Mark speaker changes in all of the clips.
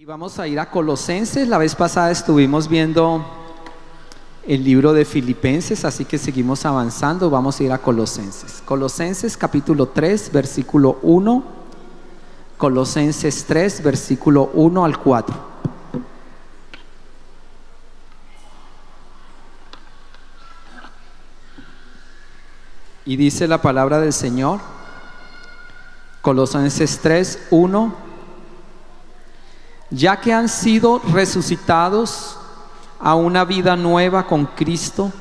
Speaker 1: Y vamos a ir a Colosenses. La vez pasada estuvimos viendo el libro de Filipenses, así que seguimos avanzando. Vamos a ir a Colosenses. Colosenses capítulo 3, versículo 1. Colosenses 3, versículo 1 al 4. Y dice la palabra del Señor, Colosenses 3, 1. Ya que han sido resucitados a una vida nueva con Cristo,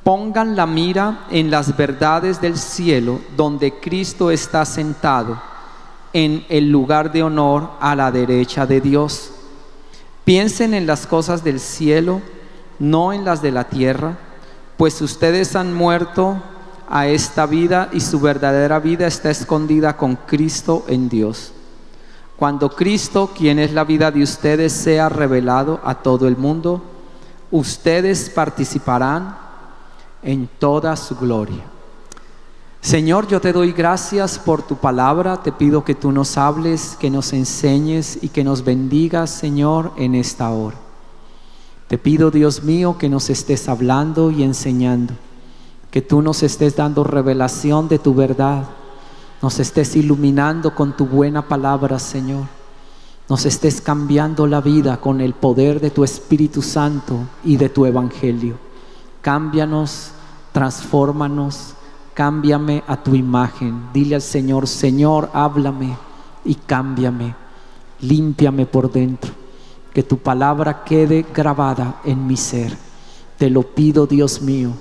Speaker 1: pongan la mira en las verdades del cielo, donde Cristo está sentado en el lugar de honor a la derecha de Dios. Piensen en las cosas del cielo, no en las de la tierra, pues ustedes han muerto a esta vida y su verdadera vida está escondida con Cristo en Dios. Cuando Cristo, quien es la vida de ustedes, sea revelado a todo el mundo, ustedes participarán en toda su gloria. Señor, yo te doy gracias por tu palabra. Te pido que tú nos hables, que nos enseñes y que nos bendigas, Señor, en esta hora. Te pido, Dios mío, que nos estés hablando y enseñando, que tú nos estés dando revelación de tu verdad, nos estés iluminando con tu buena palabra, Señor. Nos estés cambiando la vida con el poder de tu Espíritu Santo y de tu Evangelio. Cámbianos, transfórmanos, cámbiame a tu imagen. Dile al Señor: Señor, háblame y cámbiame, límpiame por dentro, que tu palabra quede grabada en mi ser. Te lo pido, Dios mío.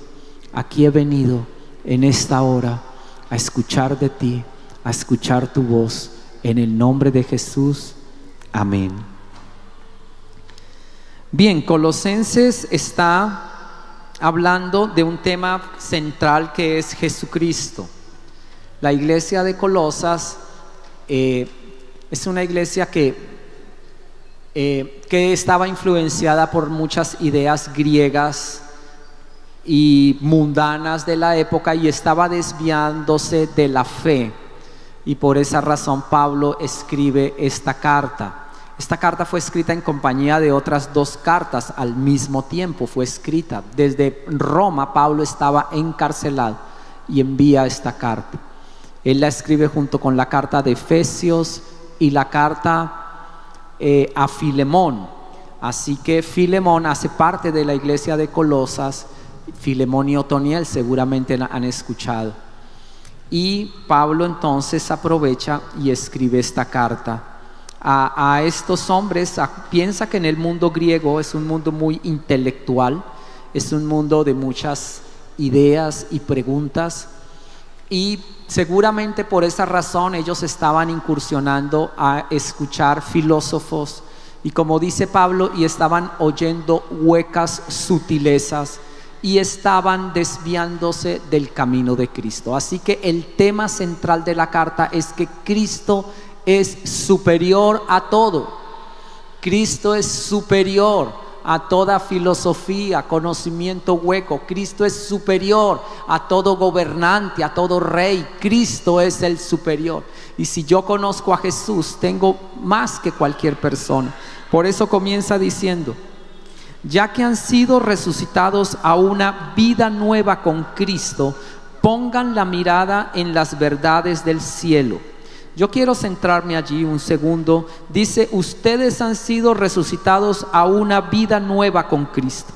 Speaker 1: Aquí he venido en esta hora a escuchar de ti, a escuchar tu voz, en el nombre de Jesús. Amén. Bien, Colosenses está hablando de un tema central que es Jesucristo. La iglesia de Colosas es una iglesia que estaba influenciada por muchas ideas griegas y mundanas de la época y estaba desviándose de la fe, y por esa razón Pablo escribe esta carta. Esta carta fue escrita en compañía de otras dos cartas al mismo tiempo. Fue escrita desde Roma. Pablo estaba encarcelado y envía esta carta. Él la escribe junto con la carta de Efesios y la carta a Filemón. Así que Filemón hace parte de la iglesia de Colosas. Filemón y Otoniel seguramente han escuchado. Y Pablo entonces aprovecha y escribe esta carta a estos hombres. Piensa que en el mundo griego es un mundo muy intelectual, es un mundo de muchas ideas y preguntas, y seguramente por esa razón ellos estaban incursionando a escuchar filósofos, y como dice Pablo, y estaban oyendo huecas sutilezas y estaban desviándose del camino de Cristo. Así que el tema central de la carta es que Cristo es superior a todo. Cristo es superior a toda filosofía, conocimiento hueco. Cristo es superior a todo gobernante, a todo rey. Cristo es el superior. Y si yo conozco a Jesús, tengo más que cualquier persona. Por eso comienza diciendo: ya que han sido resucitados a una vida nueva con Cristo, pongan la mirada en las verdades del cielo. Yo quiero centrarme allí un segundo. Dice: ustedes han sido resucitados a una vida nueva con Cristo.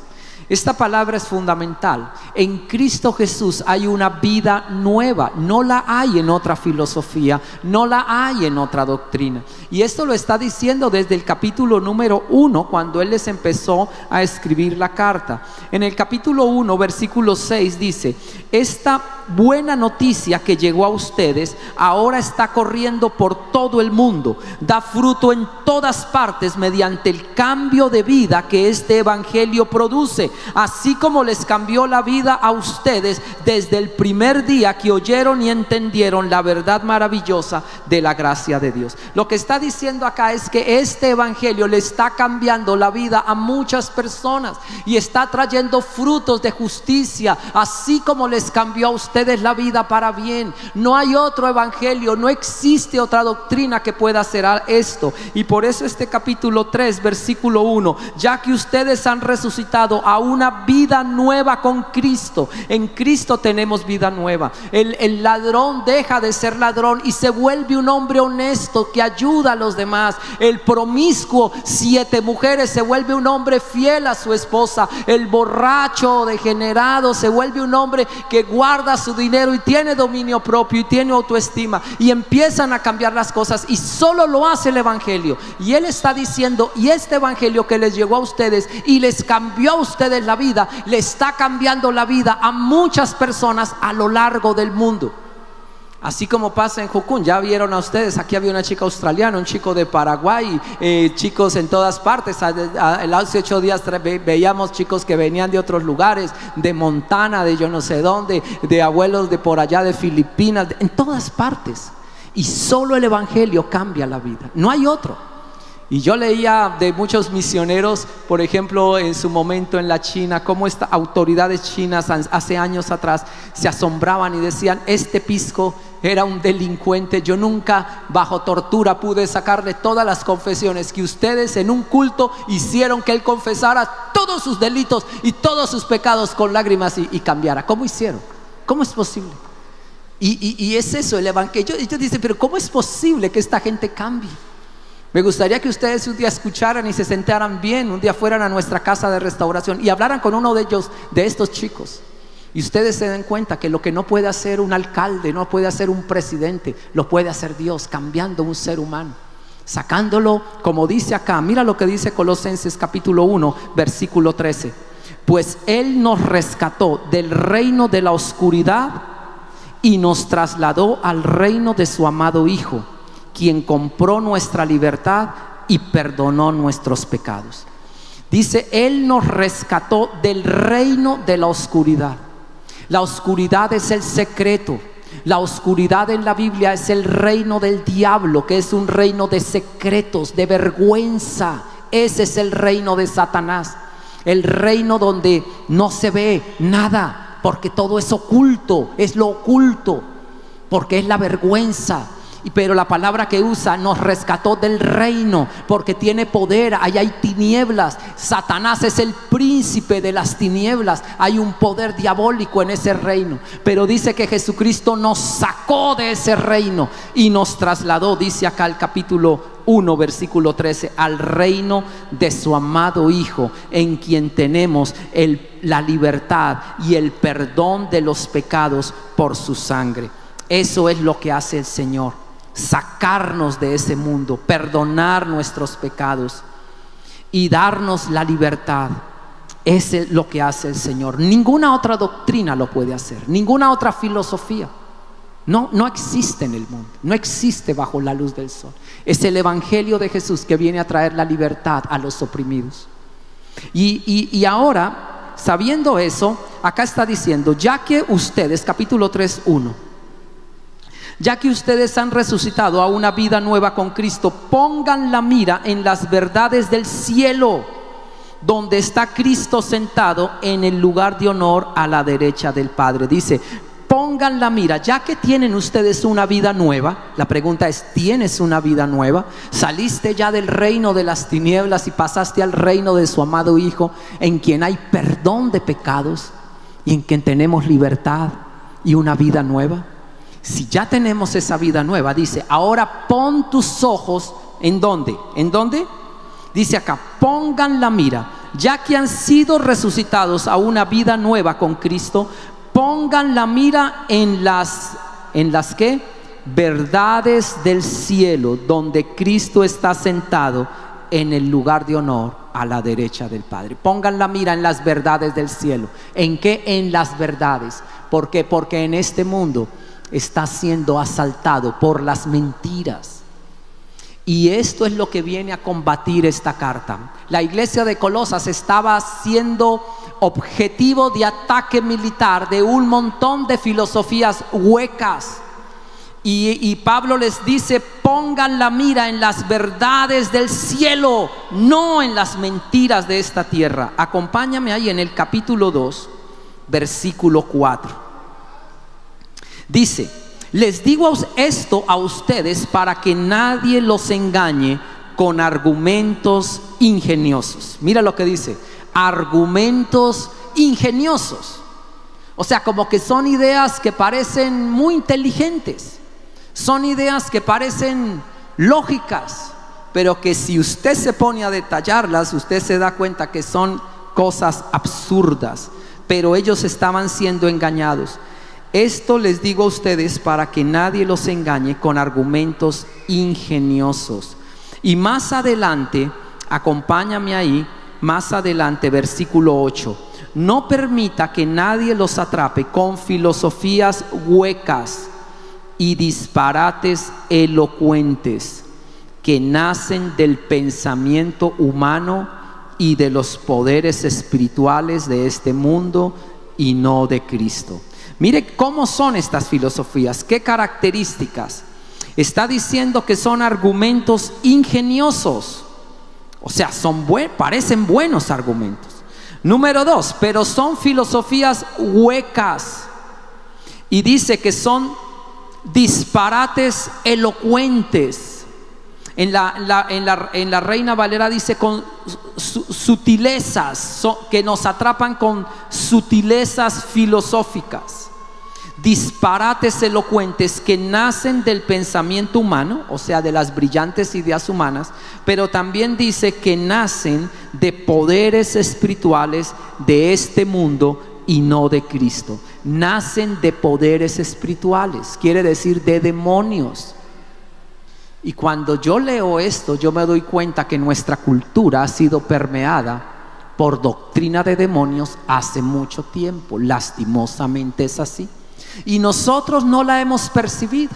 Speaker 1: Esta palabra es fundamental. En Cristo Jesús hay una vida nueva. No la hay en otra filosofía, no la hay en otra doctrina. Y esto lo está diciendo desde el capítulo número 1, cuando Él les empezó a escribir la carta. En el capítulo 1, versículo 6 dice: esta buena noticia que llegó a ustedes ahora está corriendo por todo el mundo. Da fruto en todas partes mediante el cambio de vida que este evangelio produce. así como les cambió la vida a ustedes desde el primer día que oyeron y entendieron la verdad maravillosa de la gracia de Dios. Lo que está diciendo acá es que este evangelio le está cambiando la vida a muchas personas y está trayendo frutos de justicia, así como les cambió a ustedes la vida para bien. No hay otro evangelio, no existe otra doctrina que pueda hacer esto. Y por eso este capítulo 3 versículo 1: ya que ustedes han resucitado a una vida nueva con Cristo. En Cristo tenemos vida nueva. El ladrón deja de ser ladrón y se vuelve un hombre honesto que ayuda a los demás. El promiscuo, 7 mujeres, se vuelve un hombre fiel a su esposa. El borracho degenerado se vuelve un hombre que guarda su dinero y tiene dominio propio y tiene autoestima, y empiezan a cambiar las cosas, y solo lo hace el evangelio. Y él está diciendo, y este evangelio que les llegó a ustedes y les cambió a ustedes la vida, le está cambiando la vida a muchas personas a lo largo del mundo. Así como pasa en Jukun. Ya vieron a ustedes, aquí había una chica australiana, un chico de Paraguay, chicos en todas partes. Hace 8 días veíamos chicos que venían de otros lugares, de Montana, de yo no sé dónde, de abuelos de por allá de Filipinas, en todas partes. Y solo el evangelio cambia la vida, no hay otro. Y yo leía de muchos misioneros, por ejemplo, en su momento en la China, cómo estas autoridades chinas hace años atrás se asombraban y decían: este pisco era un delincuente, yo nunca bajo tortura pude sacarle todas las confesiones que ustedes en un culto hicieron que él confesara todos sus delitos y todos sus pecados con lágrimas y cambiara. ¿Cómo hicieron? ¿Cómo es posible? Y es eso el evangelio. Ellos dicen: pero ¿cómo es posible que esta gente cambie? Me gustaría que ustedes un día escucharan y se sentaran bien, un día fueran a nuestra casa de restauración y hablaran con uno de ellos, de estos chicos, y ustedes se den cuenta que lo que no puede hacer un alcalde, no puede hacer un presidente, lo puede hacer Dios, cambiando un ser humano, sacándolo, como dice acá. Mira lo que dice Colosenses capítulo 1 versículo 13: pues Él nos rescató del reino de la oscuridad y nos trasladó al reino de su amado Hijo, quien compró nuestra libertad y perdonó nuestros pecados. Dice: Él nos rescató del reino de la oscuridad. La oscuridad es el secreto. La oscuridad en la Biblia es el reino del diablo, que es un reino de secretos, de vergüenza. Ese es el reino de Satanás. El reino donde no se ve nada, porque todo es oculto, es lo oculto, porque es la vergüenza. Pero la palabra que usa: nos rescató del reino, porque tiene poder. Ahí hay tinieblas. Satanás es el príncipe de las tinieblas. Hay un poder diabólico en ese reino. Pero dice que Jesucristo nos sacó de ese reino y nos trasladó, dice acá el capítulo 1 versículo 13, al reino de su amado Hijo, en quien tenemos la libertad y el perdón de los pecados por su sangre. Eso es lo que hace el Señor: sacarnos de ese mundo, perdonar nuestros pecados y darnos la libertad. Ese es lo que hace el Señor. Ninguna otra doctrina lo puede hacer, ninguna otra filosofía. No existe en el mundo, no existe bajo la luz del sol. Es el evangelio de Jesús que viene a traer la libertad a los oprimidos. Y ahora, sabiendo eso, acá está diciendo: ya que ustedes, capítulo 3, 1, ya que ustedes han resucitado a una vida nueva con Cristo, pongan la mira en las verdades del cielo, donde está Cristo sentado en el lugar de honor a la derecha del Padre. Dice: pongan la mira, ya que tienen ustedes una vida nueva. La pregunta es: ¿tienes una vida nueva? ¿Saliste ya del reino de las tinieblas y pasaste al reino de su amado Hijo, en quien hay perdón de pecados y en quien tenemos libertad y una vida nueva? Si ya tenemos esa vida nueva, dice: ahora pon tus ojos ¿en dónde? ¿En dónde? Dice acá: pongan la mira, ya que han sido resucitados a una vida nueva con Cristo, pongan la mira en las ¿qué? Verdades del cielo, donde Cristo está sentado en el lugar de honor a la derecha del Padre. Pongan la mira en las verdades del cielo. ¿En qué? En las verdades. ¿Por qué? Porque en este mundo está siendo asaltado por las mentiras. Y esto es lo que viene a combatir esta carta. La iglesia de Colosas estaba siendo objetivo de ataque militar de un montón de filosofías huecas. Y Pablo les dice: pongan la mira en las verdades del cielo, no en las mentiras de esta tierra. Acompáñame ahí en el capítulo 2, versículo 4. Dice: les digo esto a ustedes para que nadie los engañe con argumentos ingeniosos. Mira lo que dice: argumentos ingeniosos. O sea, como que son ideas que parecen muy inteligentes. Son ideas que parecen lógicas, pero que si usted se pone a detallarlas, usted se da cuenta que son cosas absurdas. Pero ellos estaban siendo engañados. Esto les digo a ustedes para que nadie los engañe con argumentos ingeniosos. Y más adelante, acompáñame ahí, más adelante, versículo 8. No permita que nadie los atrape con filosofías huecas y disparates elocuentes que nacen del pensamiento humano y de los poderes espirituales de este mundo y no de Cristo. Mire cómo son estas filosofías, qué características. Está diciendo que son argumentos ingeniosos, o sea, parecen buenos argumentos. Número 2, pero son filosofías huecas. Y dice que son disparates elocuentes. En la Reina Valera dice con sutilezas, que nos atrapan con sutilezas filosóficas. Disparates elocuentes que nacen del pensamiento humano, o sea, de las brillantes ideas humanas, pero también dice que nacen de poderes espirituales de este mundo y no de Cristo. Nacen de poderes espirituales, quiere decir de demonios. Y cuando yo leo esto, yo me doy cuenta que nuestra cultura ha sido permeada por doctrina de demonios hace mucho tiempo. Lastimosamente es así. Y nosotros no la hemos percibido.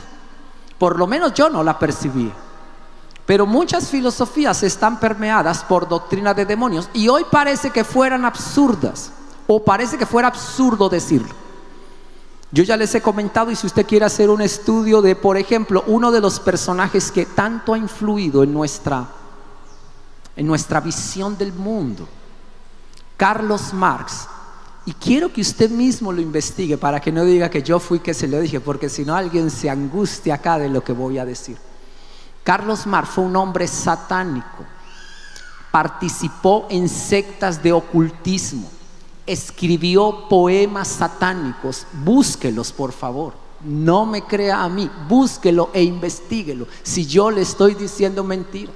Speaker 1: Por lo menos yo no la percibí. Pero muchas filosofías están permeadas por doctrina de demonios. Y hoy parece que fueran absurdas, o parece que fuera absurdo decirlo. Yo ya les he comentado, y si usted quiere hacer un estudio de, por ejemplo, uno de los personajes que tanto ha influido en nuestra visión del mundo, Carlos Marx. Y quiero que usted mismo lo investigue para que no diga que yo fui que se lo dije, porque si no alguien se angustia acá de lo que voy a decir. Carlos Marx fue un hombre satánico, participó en sectas de ocultismo, escribió poemas satánicos. Búsquelos, por favor. No me crea a mí, búsquelo e investíguelo si yo le estoy diciendo mentiras.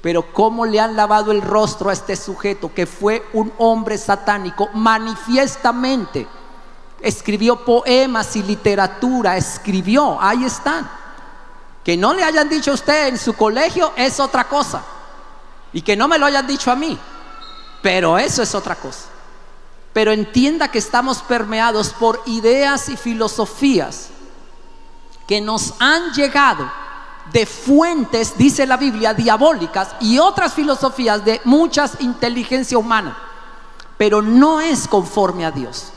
Speaker 1: Pero cómo le han lavado el rostro a este sujeto que fue un hombre satánico, manifiestamente escribió poemas y literatura, escribió, ahí están. Que no le hayan dicho a usted en su colegio es otra cosa, y que no me lo hayan dicho a mí, pero eso es otra cosa. Pero entienda que estamos permeados por ideas y filosofías que nos han llegado de fuentes, dice la Biblia, diabólicas, y otras filosofías de muchas inteligencia humana, pero no es conforme a Dios.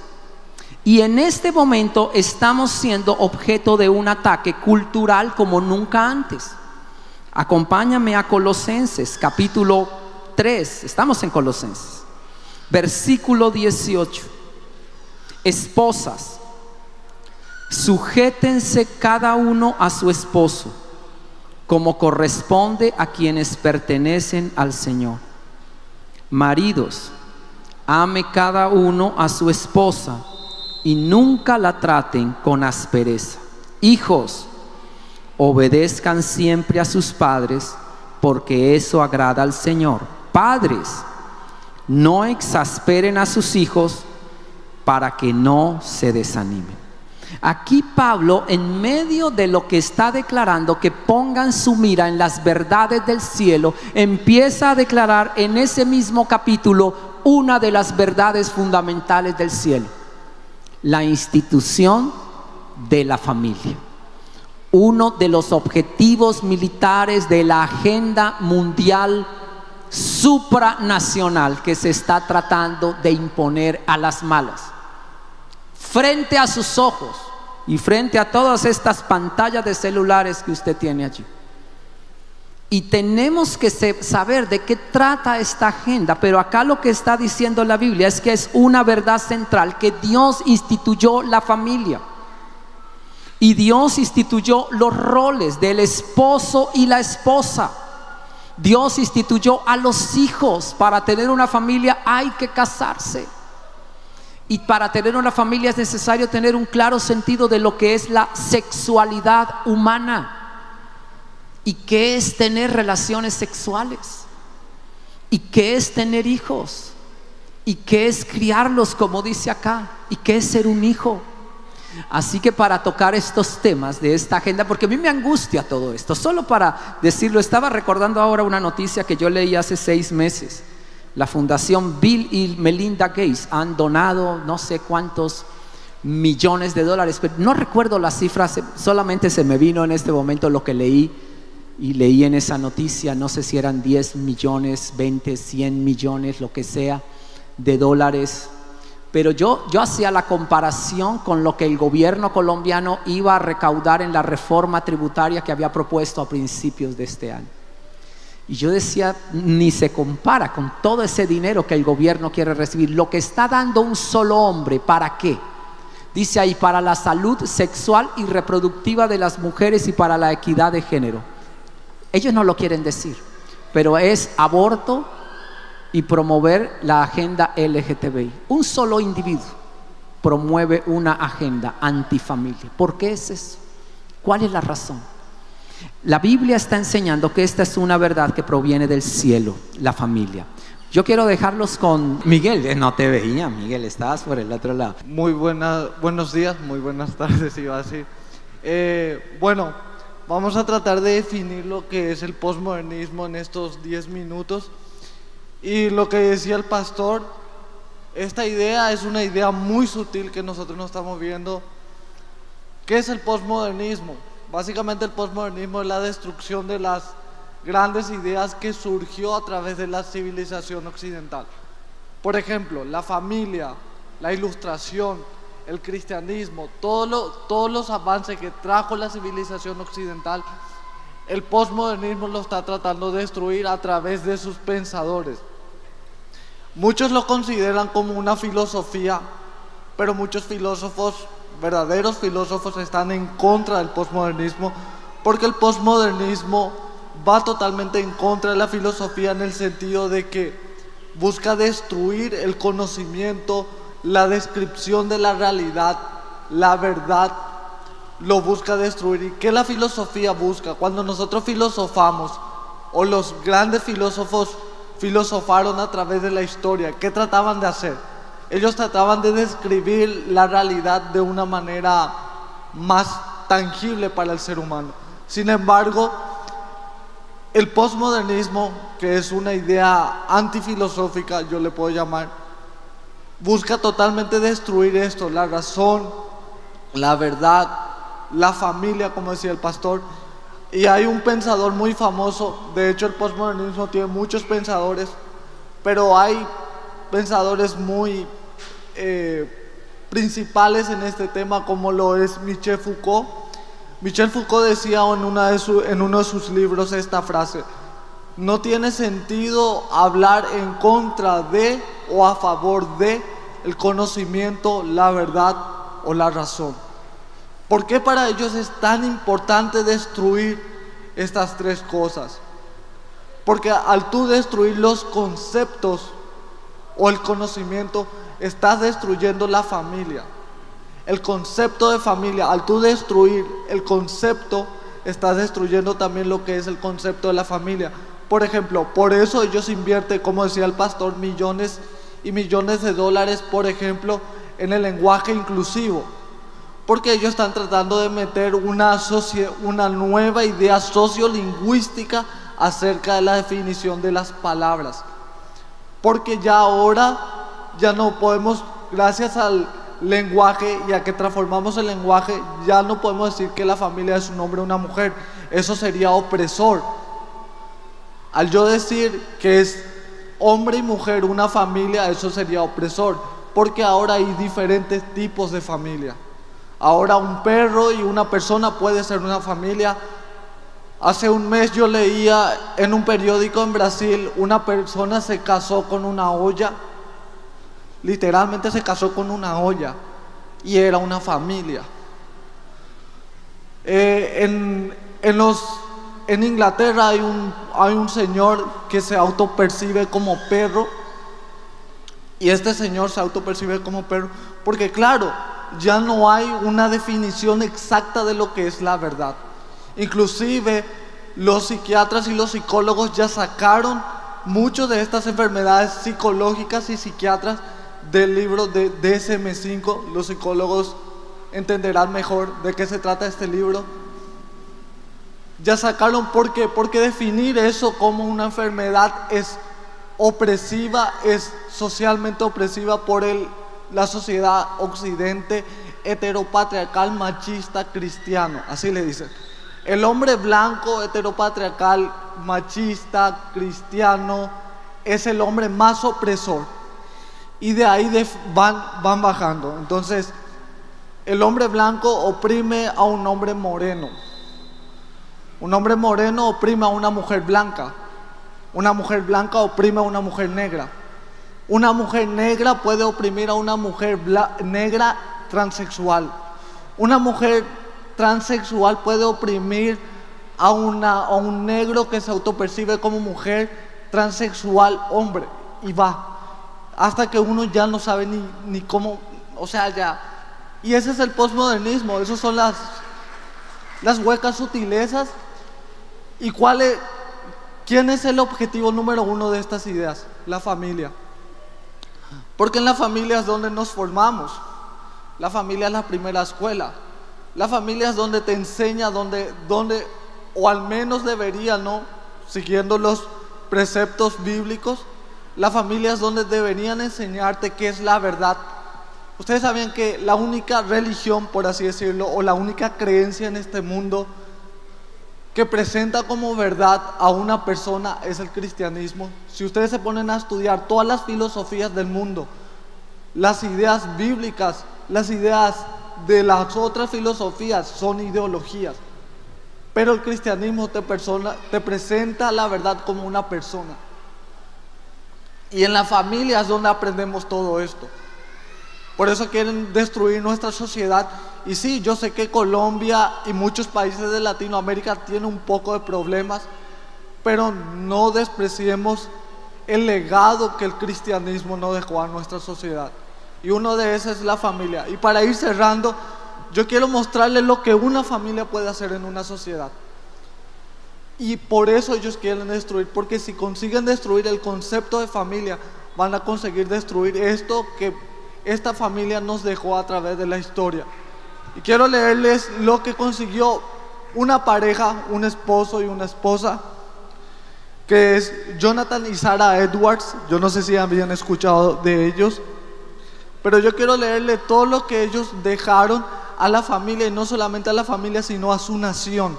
Speaker 1: Y en este momento estamos siendo objeto de un ataque cultural como nunca antes. Acompáñame a Colosenses capítulo 3, estamos en Colosenses, versículo 18. Esposas, sujétense cada uno a su esposo, como corresponde a quienes pertenecen al Señor. Maridos, ame cada uno a su esposa y nunca la traten con aspereza. Hijos, obedezcan siempre a sus padres, porque eso agrada al Señor. Padres, no exasperen a sus hijos para que no se desanimen. Aquí Pablo, en medio de lo que está declarando que pongan su mira en las verdades del cielo, empieza a declarar en ese mismo capítulo una de las verdades fundamentales del cielo: la institución de la familia. Uno de los objetivos militares de la agenda mundial supranacional que se está tratando de imponer a las malas. Frente a sus ojos y frente a todas estas pantallas de celulares que usted tiene allí. Y tenemos que saber de qué trata esta agenda, pero acá lo que está diciendo la Biblia es que es una verdad central, que Dios instituyó la familia. Y Dios instituyó los roles del esposo y la esposa. Dios instituyó a los hijos. Para tener una familia hay que casarse. Y para tener una familia es necesario tener un claro sentido de lo que es la sexualidad humana. ¿Y qué es tener relaciones sexuales? ¿Y qué es tener hijos? ¿Y qué es criarlos, como dice acá? ¿Y qué es ser un hijo? Así que para tocar estos temas de esta agenda, porque a mí me angustia todo esto, solo para decirlo, estaba recordando ahora una noticia que yo leí hace 6 meses. La fundación Bill y Melinda Gates han donado no sé cuántos millones de dólares, pero no recuerdo las cifras, solamente se me vino en este momento lo que leí. Y leí en esa noticia, no sé si eran 10 millones, 20, 100 millones, lo que sea, de dólares. Pero yo hacía la comparación con lo que el gobierno colombiano iba a recaudar en la reforma tributaria que había propuesto a principios de este año. Y yo decía, ni se compara con todo ese dinero que el gobierno quiere recibir. Lo que está dando un solo hombre, ¿para qué? Dice ahí, para la salud sexual y reproductiva de las mujeres y para la equidad de género. Ellos no lo quieren decir, pero es aborto y promover la agenda LGTBI. Un solo individuo promueve una agenda antifamilia. ¿Por qué es eso? ¿Cuál es la razón? La Biblia está enseñando que esta es una verdad que proviene del cielo, la familia. Yo quiero dejarlos con Miguel. No te veía, Miguel, estabas por el otro lado.
Speaker 2: Buenos días, muy buenas tardes, iba a decir. Vamos a tratar de definir lo que es el posmodernismo en estos 10 minutos. Y lo que decía el pastor, esta idea es una idea muy sutil que nosotros no estamos viendo. ¿Qué es el posmodernismo? Básicamente el posmodernismo es la destrucción de las grandes ideas que surgió a través de la civilización occidental. Por ejemplo, la familia, la ilustración, el cristianismo, todos los avances que trajo la civilización occidental, el posmodernismo lo está tratando de destruir a través de sus pensadores. Muchos lo consideran como una filosofía, pero muchos filósofos, verdaderos filósofos, están en contra del posmodernismo, porque el posmodernismo va totalmente en contra de la filosofía en el sentido de que busca destruir el conocimiento, la descripción de la realidad, la verdad, lo busca destruir. ¿Y qué la filosofía busca? Cuando nosotros filosofamos, o los grandes filósofos filosofaron a través de la historia, ¿qué trataban de hacer? Ellos trataban de describir la realidad de una manera más tangible para el ser humano. Sin embargo, el posmodernismo, que es una idea antifilosófica, yo le puedo llamar, busca totalmente destruir esto, la razón, la verdad, la familia, como decía el pastor. Y hay un pensador muy famoso, de hecho el posmodernismo tiene muchos pensadores, pero hay pensadores muy principales en este tema, como lo es Michel Foucault. Michel Foucault decía en uno de sus libros esta frase: no tiene sentido hablar en contra de o a favor de el conocimiento, la verdad o la razón. ¿Por qué para ellos es tan importante destruir estas tres cosas? Porque al tú destruir los conceptos o el conocimiento, estás destruyendo la familia. El concepto de familia, al tú destruir el concepto, estás destruyendo también lo que es el concepto de la familia. Por ejemplo, por eso ellos invierten, como decía el pastor, millones y millones de dólares, por ejemplo, en el lenguaje inclusivo, porque ellos están tratando de meter una nueva idea sociolingüística acerca de la definición de las palabras, porque ya ahora ya no podemos, gracias al lenguaje y a que transformamos el lenguaje, ya no podemos decir que la familia es un hombre o una mujer. Eso sería opresor. Al yo decir que es hombre y mujer una familia, eso sería opresor, porque ahora hay diferentes tipos de familia. Ahora un perro y una persona puede ser una familia. Hace un mes yo leía en un periódico en Brasil, una persona se casó con una olla, literalmente se casó con una olla, y era una familia. En Inglaterra hay un señor que se autopercibe como perro, y este señor se autopercibe como perro porque, claro, ya no hay una definición exacta de lo que es la verdad. Inclusive los psiquiatras y los psicólogos ya sacaron muchas de estas enfermedades psicológicas y psiquiatras del libro de DSM-5. Los psicólogos entenderán mejor de qué se trata este libro. Ya sacaron porque definir eso como una enfermedad es opresiva, es socialmente opresiva por la sociedad occidente heteropatriarcal, machista, cristiano, así le dicen. El hombre blanco, heteropatriarcal, machista, cristiano, es el hombre más opresor. Y de ahí van bajando. Entonces, el hombre blanco oprime a un hombre moreno. Un hombre moreno oprime a una mujer blanca. Una mujer blanca oprime a una mujer negra. Una mujer negra puede oprimir a una mujer negra transexual. Una mujer transexual puede oprimir a un negro que se autopercibe como mujer transexual hombre. Y va. Hasta que uno ya no sabe ni cómo, o sea, ya. Y ese es el posmodernismo. Esas son las huecas sutilezas. ¿Y quién es el objetivo número uno de estas ideas? La familia. Porque en la familia es donde nos formamos. La familia es la primera escuela. La familia es donde te enseña, donde o al menos debería, ¿no? Siguiendo los preceptos bíblicos, la familia es donde deberían enseñarte qué es la verdad. Ustedes sabían que la única religión, por así decirlo, o la única creencia en este mundo que presenta como verdad a una persona es el cristianismo. Si ustedes se ponen a estudiar todas las filosofías del mundo, las ideas bíblicas, las ideas de las otras filosofías son ideologías, pero el cristianismo te presenta la verdad como una persona. Y en la familia es donde aprendemos todo esto. Por eso quieren destruir nuestra sociedad. Y sí, yo sé que Colombia y muchos países de Latinoamérica tienen un poco de problemas, pero no despreciemos el legado que el cristianismo nos dejó a nuestra sociedad. Y uno de esos es la familia. Y para ir cerrando, yo quiero mostrarles lo que una familia puede hacer en una sociedad. Y por eso ellos quieren destruir, porque si consiguen destruir el concepto de familia, van a conseguir destruir esto que esta familia nos dejó a través de la historia. Y quiero leerles lo que consiguió una pareja, un esposo y una esposa, que es Jonathan y Sarah Edwards. Yo no sé si habían escuchado de ellos, pero yo quiero leerle todo lo que ellos dejaron a la familia, y no solamente a la familia, sino a su nación.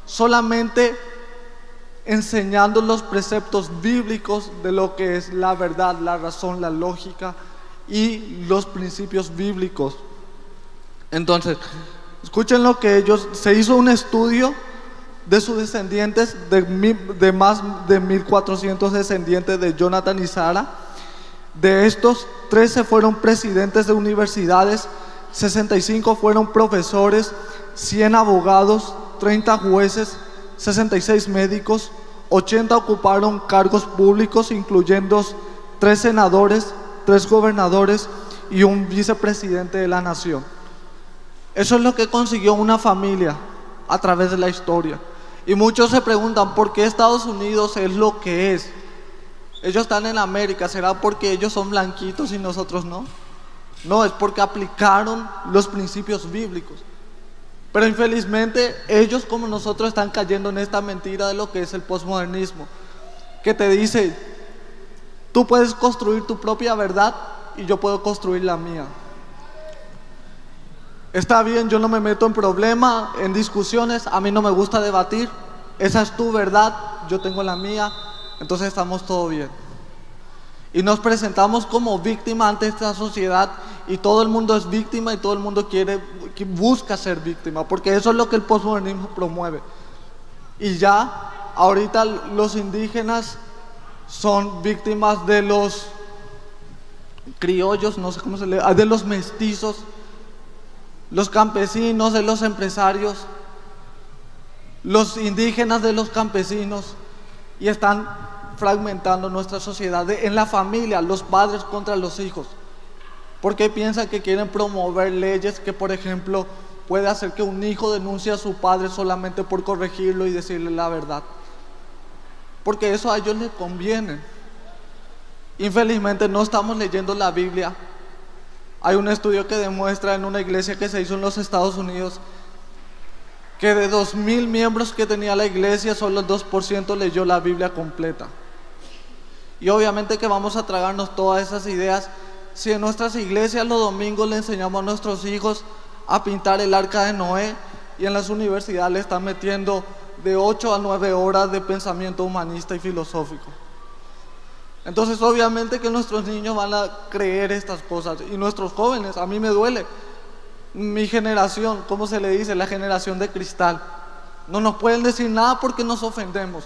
Speaker 2: Solamente enseñando los preceptos bíblicos de lo que es la verdad, la razón, la lógica y los principios bíblicos. Entonces, escuchen lo que se hizo un estudio de sus descendientes, de más de 1400 descendientes de Jonathan y Sarah. De estos, 13 fueron presidentes de universidades, 65 fueron profesores, 100 abogados, 30 jueces, 66 médicos, 80 ocuparon cargos públicos, incluyendo 3 senadores, 3 gobernadores y un vicepresidente de la nación. Eso es lo que consiguió una familia a través de la historia. Y muchos se preguntan por qué Estados Unidos es lo que es. Ellos están en América, ¿será porque ellos son blanquitos y nosotros no? No, es porque aplicaron los principios bíblicos. Pero infelizmente ellos, como nosotros, están cayendo en esta mentira de lo que es el posmodernismo, que te dice: tú puedes construir tu propia verdad y yo puedo construir la mía. Está bien, yo no me meto en problemas, en discusiones, a mí no me gusta debatir. Esa es tu verdad, yo tengo la mía. entonces estamos todo bien. Y nos presentamos como víctima ante esta sociedad, y todo el mundo es víctima y todo el mundo busca ser víctima, porque eso es lo que el posmodernismo promueve. Y ya ahorita los indígenas son víctimas de los criollos, no sé cómo se le llama, de los mestizos, los campesinos de los empresarios, los indígenas de los campesinos, y están fragmentando nuestra sociedad en la familia, los padres contra los hijos, porque piensan que quieren promover leyes que, por ejemplo, puede hacer que un hijo denuncie a su padre solamente por corregirlo y decirle la verdad, porque eso a ellos les conviene. Infelizmente no estamos leyendo la Biblia. Hay un estudio que demuestra en una iglesia que se hizo en los Estados Unidos que de 2,000 miembros que tenía la iglesia, solo el 2% leyó la Biblia completa. Y obviamente que vamos a tragarnos todas esas ideas si en nuestras iglesias los domingos le enseñamos a nuestros hijos a pintar el arca de Noé, y en las universidades le están metiendo de 8 a 9 horas de pensamiento humanista y filosófico. Entonces obviamente que nuestros niños van a creer estas cosas, y nuestros jóvenes, a mí me duele. Mi generación, ¿cómo se le dice? La generación de cristal. No nos pueden decir nada porque nos ofendemos,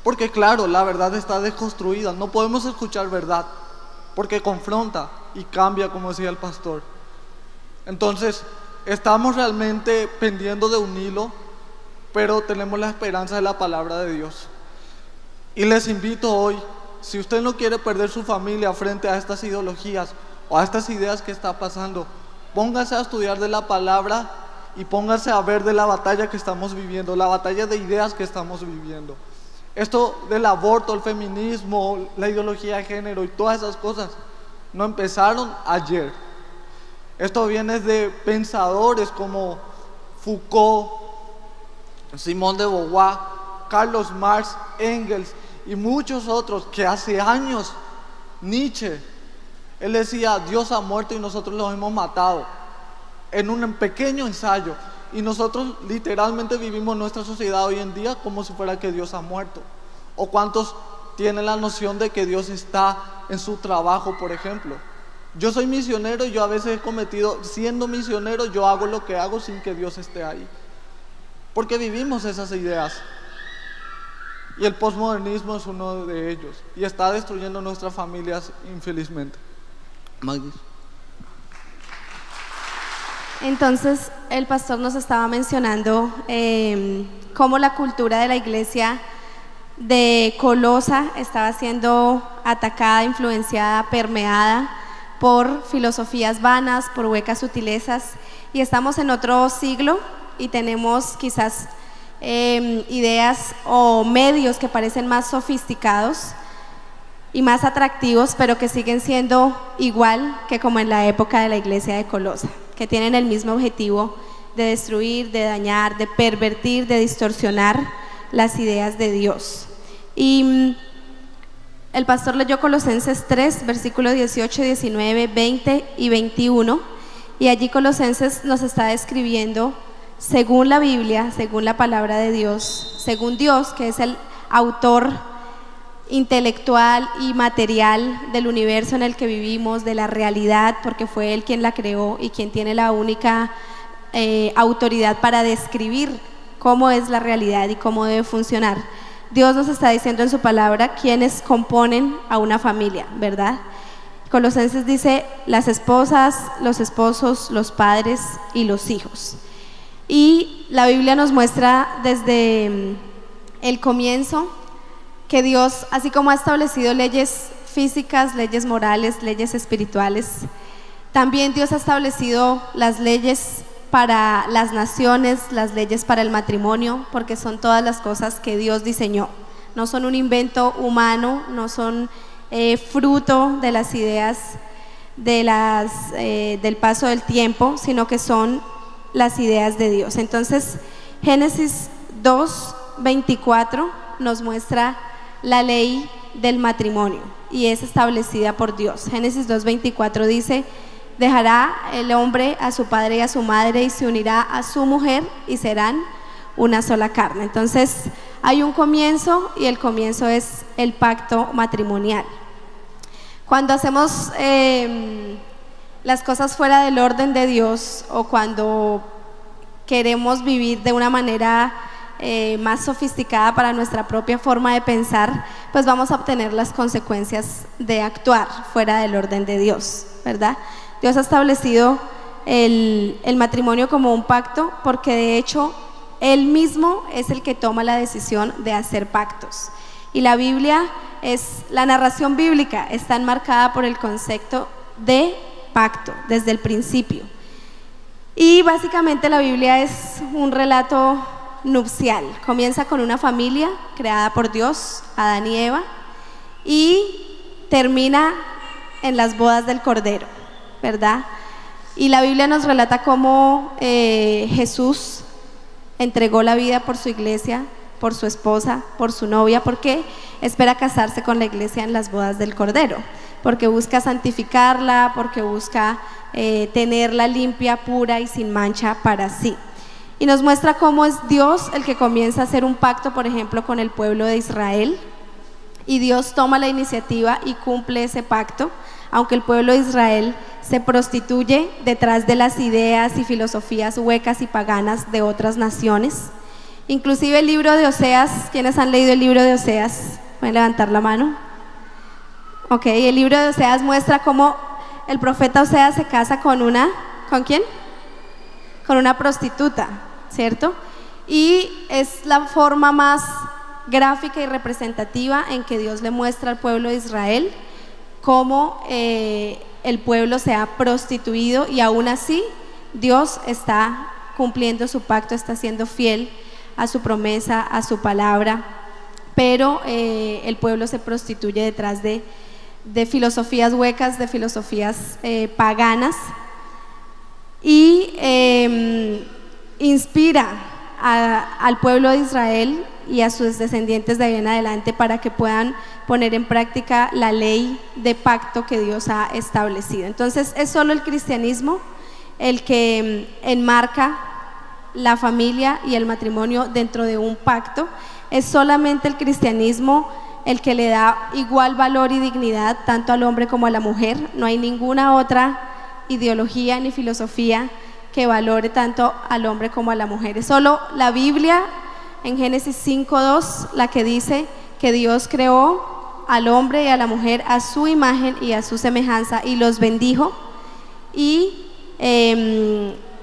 Speaker 2: porque claro, la verdad está desconstruida, no podemos escuchar verdad, porque confronta y cambia, como decía el pastor. Entonces, estamos realmente pendiendo de un hilo, pero tenemos la esperanza de la palabra de Dios. Y les invito hoy, si usted no quiere perder su familia frente a estas ideologías o a estas ideas que está pasando, póngase a estudiar de la palabra y póngase a ver de la batalla que estamos viviendo, la batalla de ideas que estamos viviendo. Esto del aborto, el feminismo, la ideología de género y todas esas cosas no empezaron ayer. Esto viene de pensadores como Foucault, Simone de Beauvoir, Carlos Marx, Engels y muchos otros, que hace años, Nietzsche, él decía: Dios ha muerto y nosotros los hemos matado, en un pequeño ensayo. Y nosotros literalmente vivimos nuestra sociedad hoy en día como si fuera que Dios ha muerto. ¿O cuántos tienen la noción de que Dios está en su trabajo, por ejemplo? Yo soy misionero y yo a veces he cometido, siendo misionero, yo hago lo que hago sin que Dios esté ahí, porque vivimos esas ideas. Y el posmodernismo es uno de ellos, y está destruyendo nuestras familias, infelizmente. Magdis.
Speaker 3: Entonces, el pastor nos estaba mencionando cómo la cultura de la iglesia de Colosa estaba siendo atacada, influenciada, permeada por filosofías vanas, por huecas sutilezas, y estamos en otro siglo y tenemos quizás ideas o medios que parecen más sofisticados y más atractivos, pero que siguen siendo igual que como en la época de la iglesia de Colosa, que tienen el mismo objetivo de destruir, de dañar, de pervertir, de distorsionar las ideas de Dios. Y el pastor leyó Colosenses 3, versículos 18, 19, 20 y 21, y allí Colosenses nos está describiendo, según la Biblia, según la palabra de Dios, según Dios, que es el autor intelectual y material del universo en el que vivimos, de la realidad, porque fue Él quien la creó y quien tiene la única autoridad para describir cómo es la realidad y cómo debe funcionar. Dios nos está diciendo en su palabra quiénes componen a una familia, ¿verdad? Colosenses dice las esposas, los esposos, los padres y los hijos. Y la Biblia nos muestra desde el comienzo que Dios, así como ha establecido leyes físicas, leyes morales, leyes espirituales, también Dios ha establecido las leyes para las naciones, las leyes para el matrimonio, porque son todas las cosas que Dios diseñó. No son un invento humano, no son fruto de las ideas del paso del tiempo, sino que son las ideas de Dios. Entonces, Génesis 2:24 nos muestra la ley del matrimonio y es establecida por Dios. Génesis 2:24 dice: dejará el hombre a su padre y a su madre y se unirá a su mujer y serán una sola carne. Entonces, hay un comienzo y el comienzo es el pacto matrimonial. Cuando hacemos las cosas fuera del orden de Dios, o cuando queremos vivir de una manera más sofisticada para nuestra propia forma de pensar, pues vamos a obtener las consecuencias de actuar fuera del orden de Dios, ¿verdad? Dios ha establecido el matrimonio como un pacto porque de hecho Él mismo es el que toma la decisión de hacer pactos. Y la Biblia la narración bíblica está enmarcada por el concepto de pacto desde el principio. Y básicamente la Biblia es un relato nupcial. Comienza con una familia creada por Dios, Adán y Eva, y termina en las bodas del Cordero, ¿verdad? Y la Biblia nos relata cómo Jesús entregó la vida por su iglesia, por su esposa, por su novia, porque espera casarse con la iglesia en las bodas del Cordero, porque busca santificarla, porque busca tenerla limpia, pura y sin mancha para sí. Y nos muestra cómo es Dios el que comienza a hacer un pacto, por ejemplo, con el pueblo de Israel, y Dios toma la iniciativa y cumple ese pacto, aunque el pueblo de Israel se prostituye detrás de las ideas y filosofías huecas y paganas de otras naciones. Inclusive el libro de Oseas, ¿quiénes han leído el libro de Oseas? ¿Pueden levantar la mano? Ok, el libro de Oseas muestra cómo el profeta Oseas se casa con ¿con quién? Con una prostituta, ¿cierto? Y es la forma más gráfica y representativa en que Dios le muestra al pueblo de Israel cómo el pueblo se ha prostituido, y aún así Dios está cumpliendo su pacto, está siendo fiel a su promesa, a su palabra, pero el pueblo se prostituye detrás de filosofías huecas, de filosofías paganas, y inspira al pueblo de Israel y a sus descendientes de ahí en adelante para que puedan poner en práctica la ley de pacto que Dios ha establecido. Entonces es solo el cristianismo el que enmarca la familia y el matrimonio dentro de un pacto. Es solamente el cristianismo el que le da igual valor y dignidad tanto al hombre como a la mujer. No hay ninguna otra ideología ni filosofía que valore tanto al hombre como a la mujer. Es solo la Biblia en Génesis 5:2 la que dice que Dios creó al hombre y a la mujer a su imagen y a su semejanza y los bendijo, y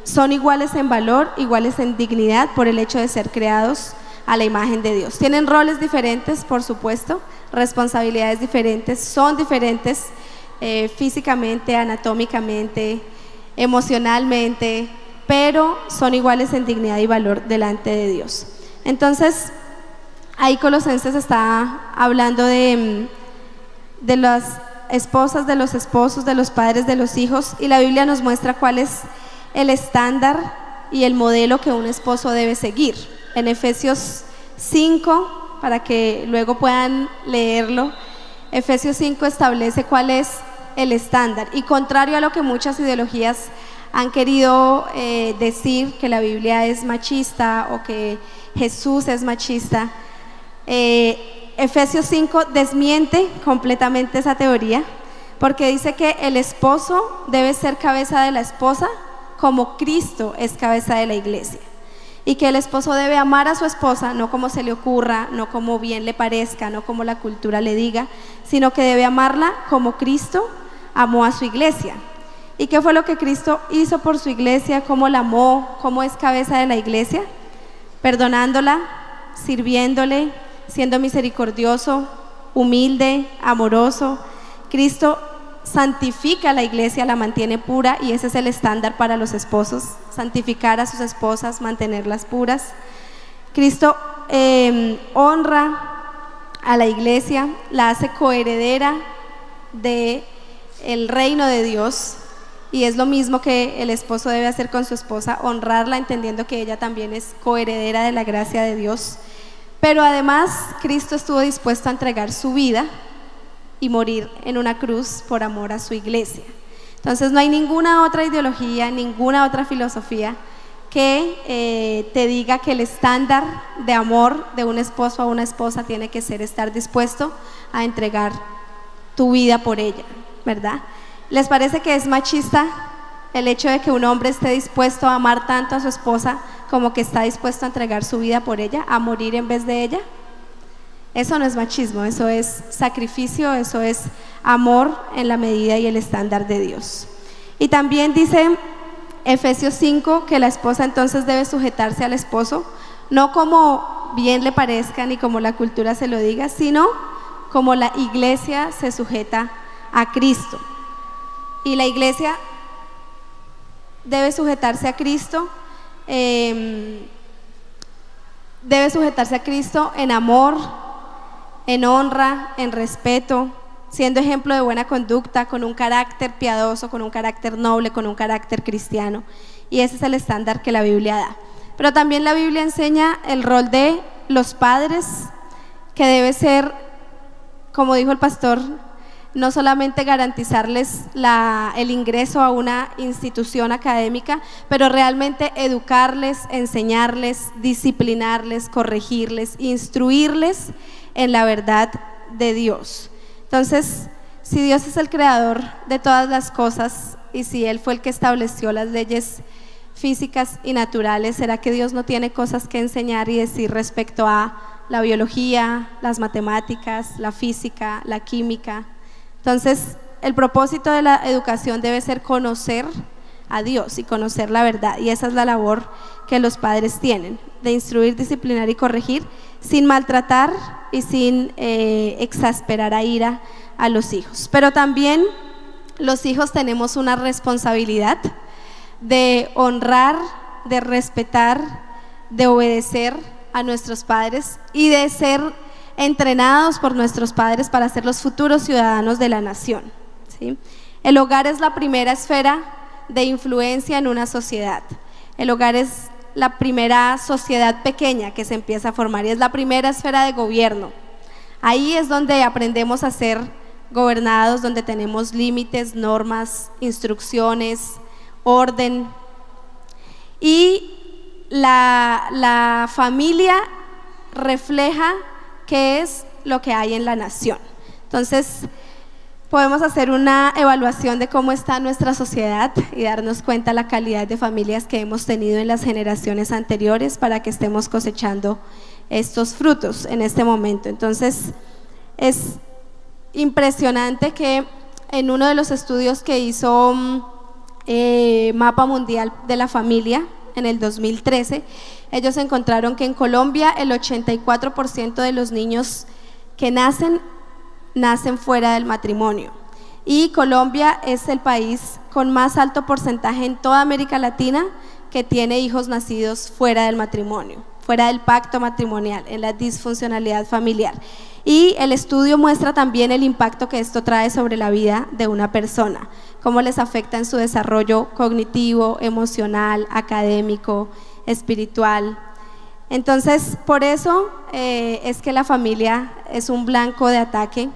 Speaker 3: son iguales en valor, iguales en dignidad por el hecho de ser creados a la imagen de Dios. Tienen roles diferentes, por supuesto, responsabilidades diferentes, son diferentes físicamente, anatómicamente, emocionalmente, pero son iguales en dignidad y valor delante de Dios. Entonces, ahí Colosenses está hablando de las esposas, de los esposos, de los padres, de los hijos, y la Biblia nos muestra cuál es el estándar y el modelo que un esposo debe seguir. En Efesios 5, para que luego puedan leerlo, Efesios 5 establece cuál es el estándar, y contrario a lo que muchas ideologías han querido decir, que la Biblia es machista o que Jesús es machista, Efesios 5 desmiente completamente esa teoría, porque dice que el esposo debe ser cabeza de la esposa como Cristo es cabeza de la iglesia, y que el esposo debe amar a su esposa no como se le ocurra, no como bien le parezca, no como la cultura le diga, sino que debe amarla como Cristo amó a su iglesia. ¿Y qué fue lo que Cristo hizo por su iglesia? ¿Cómo la amó? ¿Cómo es cabeza de la iglesia? Perdonándola, sirviéndole, siendo misericordioso, humilde, amoroso. Cristo santifica a la iglesia, la mantiene pura, y ese es el estándar para los esposos: santificar a sus esposas, mantenerlas puras. Cristo honra a la iglesia, la hace coheredera del reino de Dios, y es lo mismo que el esposo debe hacer con su esposa: honrarla, entendiendo que ella también es coheredera de la gracia de Dios. Pero además Cristo estuvo dispuesto a entregar su vida y morir en una cruz por amor a su iglesia. Entonces no hay ninguna otra ideología, ninguna otra filosofía que te diga que el estándar de amor de un esposo a una esposa tiene que ser estar dispuesto a entregar tu vida por ella, ¿verdad? ¿Les parece que es machista el hecho de que un hombre esté dispuesto a amar tanto a su esposa como que está dispuesto a entregar su vida por ella, a morir en vez de ella? Eso no es machismo, eso es sacrificio, eso es amor en la medida y el estándar de Dios. Y también dice Efesios 5 que la esposa entonces debe sujetarse al esposo, no como bien le parezca ni como la cultura se lo diga, sino como la iglesia se sujeta a Cristo. Y la iglesia debe sujetarse a Cristo, debe sujetarse a Cristo en amor, en honra, en respeto, siendo ejemplo de buena conducta, con un carácter piadoso, con un carácter noble, con un carácter cristiano. Y ese es el estándar que la Biblia da. Pero también la Biblia enseña el rol de los padres, que debe ser, como dijo el pastor, no solamente garantizarles el ingreso a una institución académica, pero realmente educarles, enseñarles, disciplinarles, corregirles, instruirles en la verdad de Dios. Entonces, si Dios es el creador de todas las cosas y si Él fue el que estableció las leyes físicas y naturales, ¿será que Dios no tiene cosas que enseñar y decir respecto a la biología, las matemáticas, la física, la química? Entonces, el propósito de la educación debe ser conocer a Dios y conocer la verdad, y esa es la labor que los padres tienen, de instruir, disciplinar y corregir sin maltratar y sin exasperar a ira a los hijos. Pero también los hijos tenemos una responsabilidad de honrar, de respetar, de obedecer a nuestros padres y de ser entrenados por nuestros padres para ser los futuros ciudadanos de la nación, ¿sí? El hogar es la primera esfera de influencia en una sociedad. El hogar es la primera sociedad pequeña que se empieza a formar y es la primera esfera de gobierno. Ahí es donde aprendemos a ser gobernados, donde tenemos límites, normas, instrucciones, orden. Y la familia refleja qué es lo que hay en la nación. Entonces, podemos hacer una evaluación de cómo está nuestra sociedad y darnos cuenta la calidad de familias que hemos tenido en las generaciones anteriores para que estemos cosechando estos frutos en este momento. Entonces, es impresionante que en uno de los estudios que hizo Mapa Mundial de la Familia en el 2013, ellos encontraron que en Colombia el 84% de los niños que nacen fuera del matrimonio, y Colombia es el país con más alto porcentaje en toda América Latina que tiene hijos nacidos fuera del matrimonio, fuera del pacto matrimonial, en la disfuncionalidad familiar. Y el estudio muestra también el impacto que esto trae sobre la vida de una persona, cómo les afecta en su desarrollo cognitivo, emocional, académico, espiritual. Entonces, por eso es que la familia es un blanco de ataque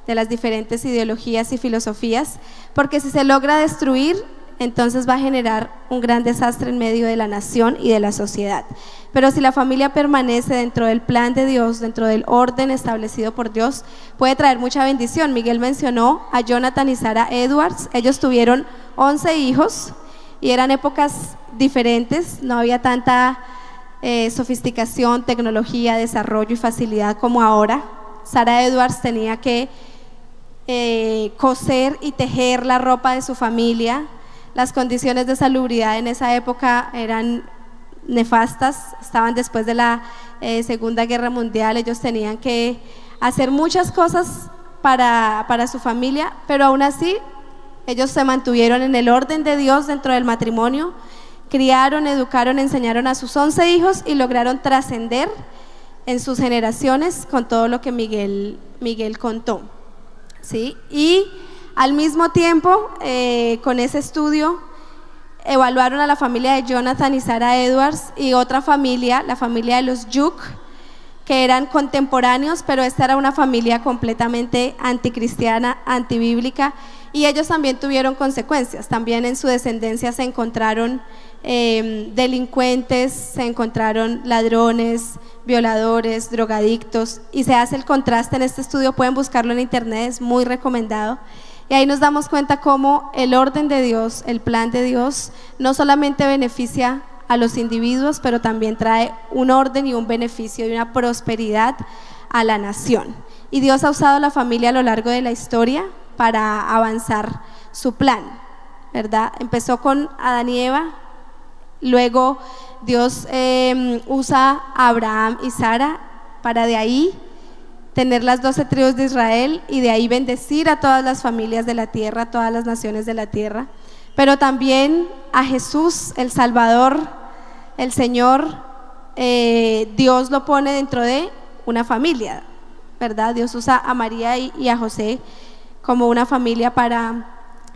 Speaker 3: de las diferentes ideologías y filosofías, porque si se logra destruir, entonces va a generar un gran desastre en medio de la nación y de la sociedad. Pero si la familia permanece dentro del plan de Dios, dentro del orden establecido por Dios, puede traer mucha bendición. Miguel mencionó a Jonathan y Sarah Edwards. Ellos tuvieron 11 hijos y eran épocas diferentes, no había tanta sofisticación, tecnología, desarrollo y facilidad como ahora. Sarah Edwards tenía que coser y tejer la ropa de su familia. Las condiciones de salubridad en esa época eran nefastas, estaban después de la Segunda Guerra Mundial. Ellos tenían que hacer muchas cosas para su familia, pero aún así ellos se mantuvieron en el orden de Dios dentro del matrimonio, criaron, educaron, enseñaron a sus 11 hijos y lograron trascender en sus generaciones con todo lo que Miguel contó, ¿sí? Y al mismo tiempo, con ese estudio, evaluaron a la familia de Jonathan y Sarah Edwards y otra familia, la familia de los Yuk, que eran contemporáneos, pero esta era una familia completamente anticristiana, antibíblica, y ellos también tuvieron consecuencias. También en su descendencia se encontraron delincuentes, se encontraron ladrones, violadores, drogadictos, y se hace el contraste en este estudio, pueden buscarlo en internet, es muy recomendado. Y ahí nos damos cuenta cómo el orden de Dios, el plan de Dios, no solamente beneficia a los individuos, pero también trae un orden y un beneficio y una prosperidad a la nación. Y Dios ha usado la familia a lo largo de la historia para avanzar su plan, ¿verdad? Empezó con Adán y Eva, luego Dios usa a Abraham y Sara para de ahí tener las 12 tribus de Israel y de ahí bendecir a todas las familias de la tierra, a todas las naciones de la tierra. Pero también a Jesús, el Salvador, el Señor, Dios lo pone dentro de una familia, ¿verdad? Dios usa a María y a José como una familia para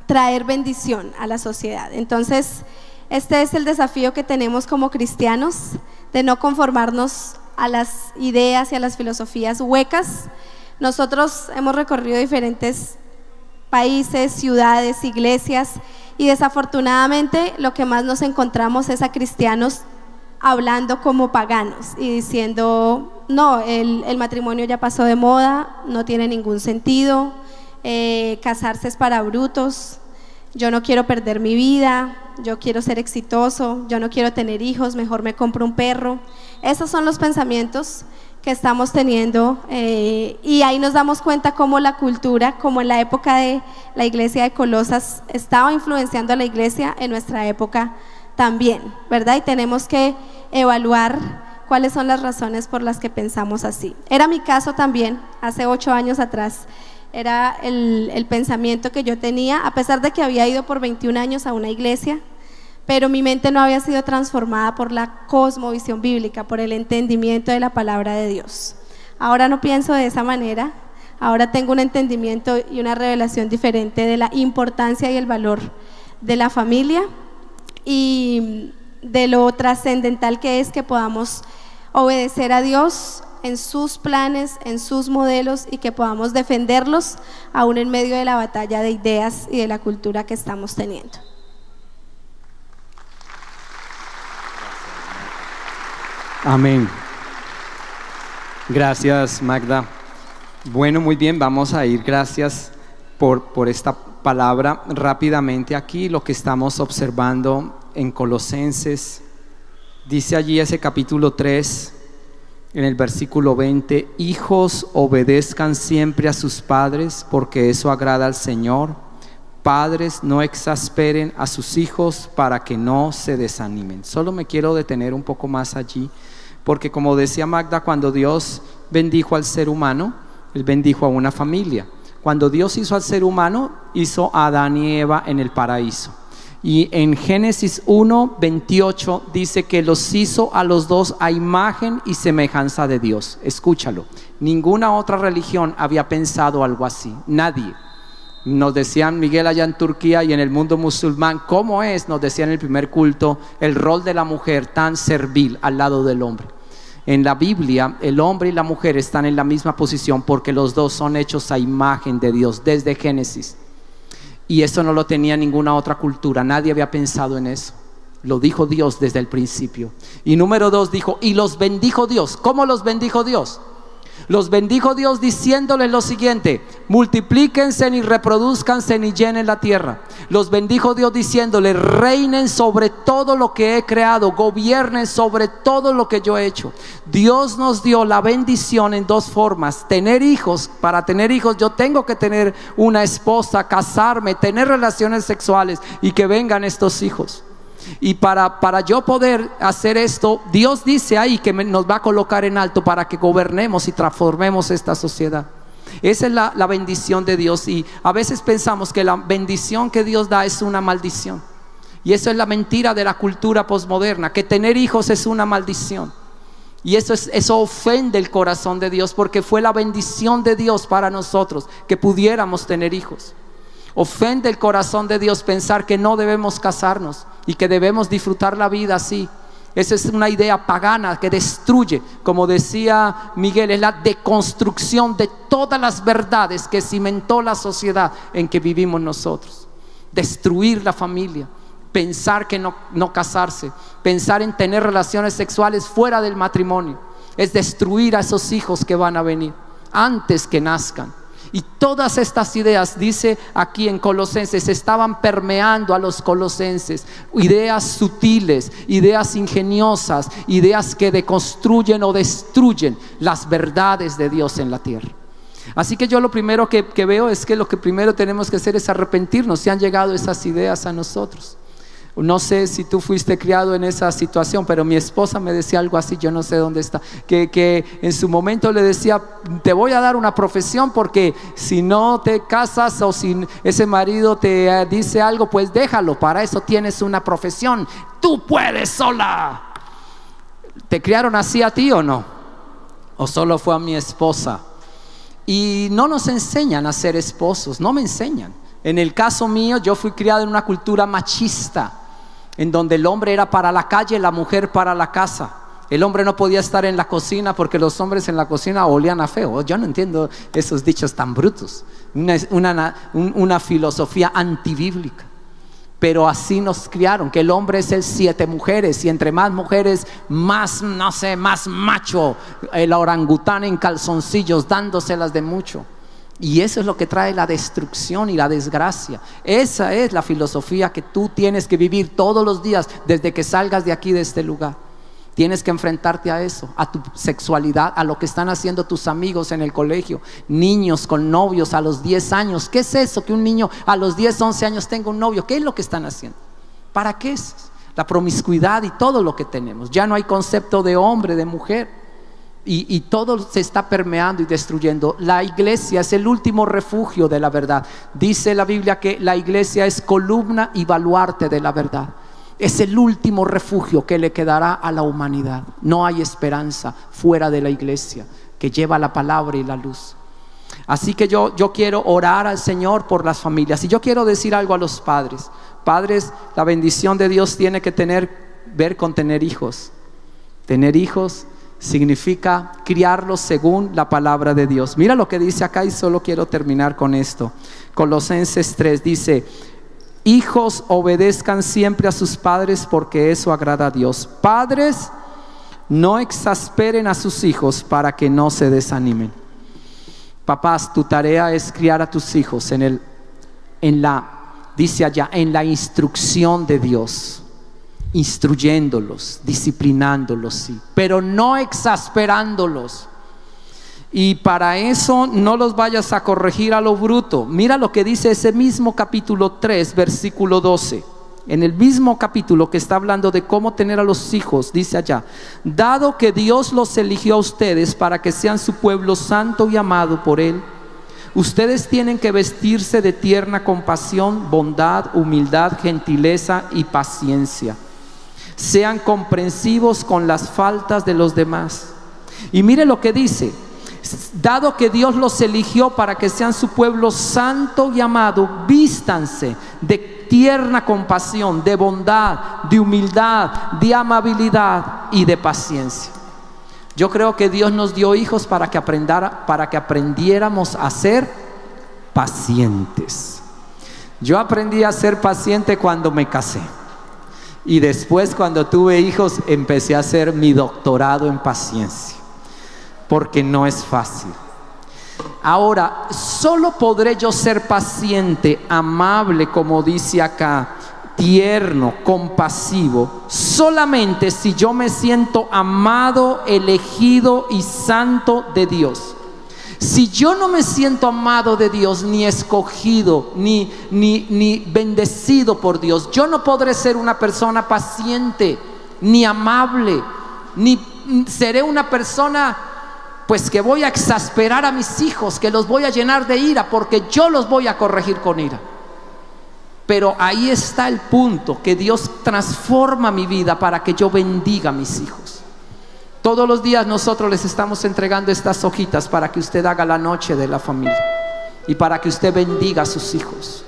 Speaker 3: traer bendición a la sociedad. Entonces, este es el desafío que tenemos como cristianos, de no conformarnos a las ideas y a las filosofías huecas. Nosotros hemos recorrido diferentes países, ciudades, iglesias, y desafortunadamente lo que más nos encontramos es a cristianos hablando como paganos y diciendo, no, el matrimonio ya pasó de moda, no tiene ningún sentido, casarse es para brutos, yo no quiero perder mi vida, yo quiero ser exitoso, yo no quiero tener hijos, mejor me compro un perro. Esos son los pensamientos que estamos teniendo, y ahí nos damos cuenta cómo la cultura, como en la época de la iglesia de Colosas, estaba influenciando a la iglesia en nuestra época también, ¿verdad? Y tenemos que evaluar cuáles son las razones por las que pensamos así. Era mi caso también, hace 8 años atrás, era el pensamiento que yo tenía, a pesar de que había ido por 21 años a una iglesia, pero mi mente no había sido transformada por la cosmovisión bíblica, por el entendimiento de la palabra de Dios. Ahora no pienso de esa manera, ahora tengo un entendimiento y una revelación diferente de la importancia y el valor de la familia y de lo trascendental que es que podamos obedecer a Dios en sus planes, en sus modelos, y que podamos defenderlos aún en medio de la batalla de ideas y de la cultura que estamos teniendo.
Speaker 1: Amén. Gracias, Magda. Bueno, muy bien, vamos a ir. Gracias por esta palabra. Rápidamente aquí lo que estamos observando en Colosenses. Dice allí ese capítulo 3, en el versículo 20: hijos, obedezcan siempre a sus padres, porque eso agrada al Señor. Padres, no exasperen a sus hijos para que no se desanimen. Solo me quiero detener un poco más allí, porque como decía Magda, cuando Dios bendijo al ser humano, Él bendijo a una familia. Cuando Dios hizo al ser humano, hizo a Adán y Eva en el paraíso. Y en Génesis 1:28 dice que los hizo a los dos a imagen y semejanza de Dios. Escúchalo, ninguna otra religión había pensado algo así, nadie. Nos decían, Miguel, allá en Turquía y en el mundo musulmán, ¿cómo es? Nos decían en el primer culto, el rol de la mujer tan servil al lado del hombre. En la Biblia, el hombre y la mujer están en la misma posición porque los dos son hechos a imagen de Dios desde Génesis. Y eso no lo tenía ninguna otra cultura, nadie había pensado en eso. Lo dijo Dios desde el principio. Y número 2 dijo, y los bendijo Dios. ¿Cómo los bendijo Dios? Los bendijo Dios diciéndoles lo siguiente: multiplíquense y reproduzcanse y llenen la tierra. Los bendijo Dios diciéndoles: reinen sobre todo lo que he creado, gobiernen sobre todo lo que yo he hecho. Dios nos dio la bendición en 2 formas: tener hijos. Para tener hijos yo tengo que tener una esposa, casarme, tener relaciones sexuales y que vengan estos hijos. Y para yo poder hacer esto, Dios dice ahí que nos va a colocar en alto para que gobernemos y transformemos esta sociedad. Esa es la bendición de Dios. Y a veces pensamos que la bendición que Dios da es una maldición, y eso es la mentira de la cultura posmoderna, que tener hijos es una maldición. Y eso ofende el corazón de Dios, porque fue la bendición de Dios para nosotros que pudiéramos tener hijos. Ofende el corazón de Dios pensar que no debemos casarnos y que debemos disfrutar la vida así, Esa es una idea pagana que destruye. Como decía Miguel, es la deconstrucción de todas las verdades que cimentó la sociedad en que vivimos nosotros. Destruir la familia, pensar que no casarse, pensar en tener relaciones sexuales fuera del matrimonio, es destruir a esos hijos que van a venir antes que nazcan. Y todas estas ideas, dice aquí en Colosenses, estaban permeando a los colosenses. Ideas sutiles, ideas ingeniosas, ideas que deconstruyen o destruyen las verdades de Dios en la tierra. Así que yo lo primero que veo es que lo que primero tenemos que hacer es arrepentirnos si han llegado esas ideas a nosotros. No sé si tú fuiste criado en esa situación, pero mi esposa me decía algo así, yo no sé dónde está, que en su momento le decía: te voy a dar una profesión, porque si no te casas o si ese marido te dice algo, pues déjalo, para eso tienes una profesión, tú puedes sola. ¿Te criaron así a ti o no? ¿O solo fue a mi esposa? Y no nos enseñan a ser esposos, no me enseñan. En el caso mío, yo fui criado en una cultura machista, en donde el hombre era para la calle, la mujer para la casa. El hombre no podía estar en la cocina porque los hombres en la cocina olían a feo. Yo no entiendo esos dichos tan brutos. Una filosofía antibíblica. Pero así nos criaron, que el hombre es el 7 mujeres, y entre más mujeres, más, no sé, más macho, el orangután en calzoncillos, dándoselas de mucho. Y eso es lo que trae la destrucción y la desgracia. Esa es la filosofía que tú tienes que vivir todos los días desde que salgas de aquí, de este lugar. Tienes que enfrentarte a eso, a tu sexualidad, a lo que están haciendo tus amigos en el colegio. Niños con novios a los 10 años. ¿Qué es eso? Que un niño a los 10, 11 años tenga un novio. ¿Qué es lo que están haciendo? ¿Para qué es? La promiscuidad y todo lo que tenemos. Ya no hay concepto de hombre, de mujer. Y todo se está permeando y destruyendo. La iglesia es el último refugio de la verdad. Dice la Biblia que la iglesia es columna y baluarte de la verdad. Es el último refugio que le quedará a la humanidad. No hay esperanza fuera de la iglesia que lleva la palabra y la luz. Así que yo quiero orar al Señor por las familias. Y yo quiero decir algo a los padres. Padres, la bendición de Dios tiene que ver con tener hijos. Tener hijos significa criarlos según la palabra de Dios. Mira lo que dice acá, y solo quiero terminar con esto. Colosenses 3 dice: hijos, obedezcan siempre a sus padres, porque eso agrada a Dios. Padres, no exasperen a sus hijos para que no se desanimen. Papás, tu tarea es criar a tus hijos dice allá, en la instrucción de Dios. Instruyéndolos, disciplinándolos, sí, pero no exasperándolos. Y para eso no los vayas a corregir a lo bruto. Mira lo que dice ese mismo capítulo 3, versículo 12. En el mismo capítulo que está hablando de cómo tener a los hijos, dice allá: dado que Dios los eligió a ustedes para que sean su pueblo santo y amado por Él, ustedes tienen que vestirse de tierna compasión, bondad, humildad, gentileza y paciencia. Sean comprensivos con las faltas de los demás. Y mire lo que dice: dado que Dios los eligió para que sean su pueblo santo y amado, vístanse de tierna compasión, de bondad, de humildad, de amabilidad y de paciencia. Yo creo que Dios nos dio hijos para que aprendiéramos a ser pacientes. Yo aprendí a ser paciente cuando me casé. Y después, cuando tuve hijos, empecé a hacer mi doctorado en paciencia, porque no es fácil. Ahora, solo podré yo ser paciente, amable, como dice acá, tierno, compasivo, solamente si yo me siento amado, elegido y santo de Dios. Si yo no me siento amado de Dios, ni escogido, ni bendecido por Dios, yo no podré ser una persona paciente, ni amable, ni seré una persona pues que voy a exasperar a mis hijos, que los voy a llenar de ira, porque yo los voy a corregir con ira. Pero ahí está el punto, que Dios transforma mi vida para que yo bendiga a mis hijos. Todos los días nosotros les estamos entregando estas hojitas para que usted haga la noche de la familia y para que usted bendiga a sus hijos.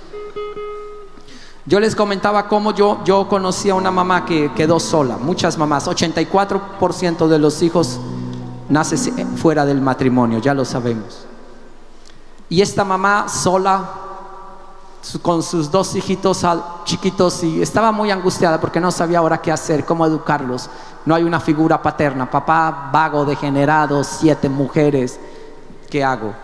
Speaker 1: Yo les comentaba cómo yo conocí a una mamá que quedó sola. Muchas mamás, 84% de los hijos nacen fuera del matrimonio, ya lo sabemos. Y esta mamá sola, con sus 2 hijitos chiquitos, y estaba muy angustiada porque no sabía ahora qué hacer, cómo educarlos. No hay una figura paterna. Papá vago, degenerado, 7 mujeres, ¿qué hago?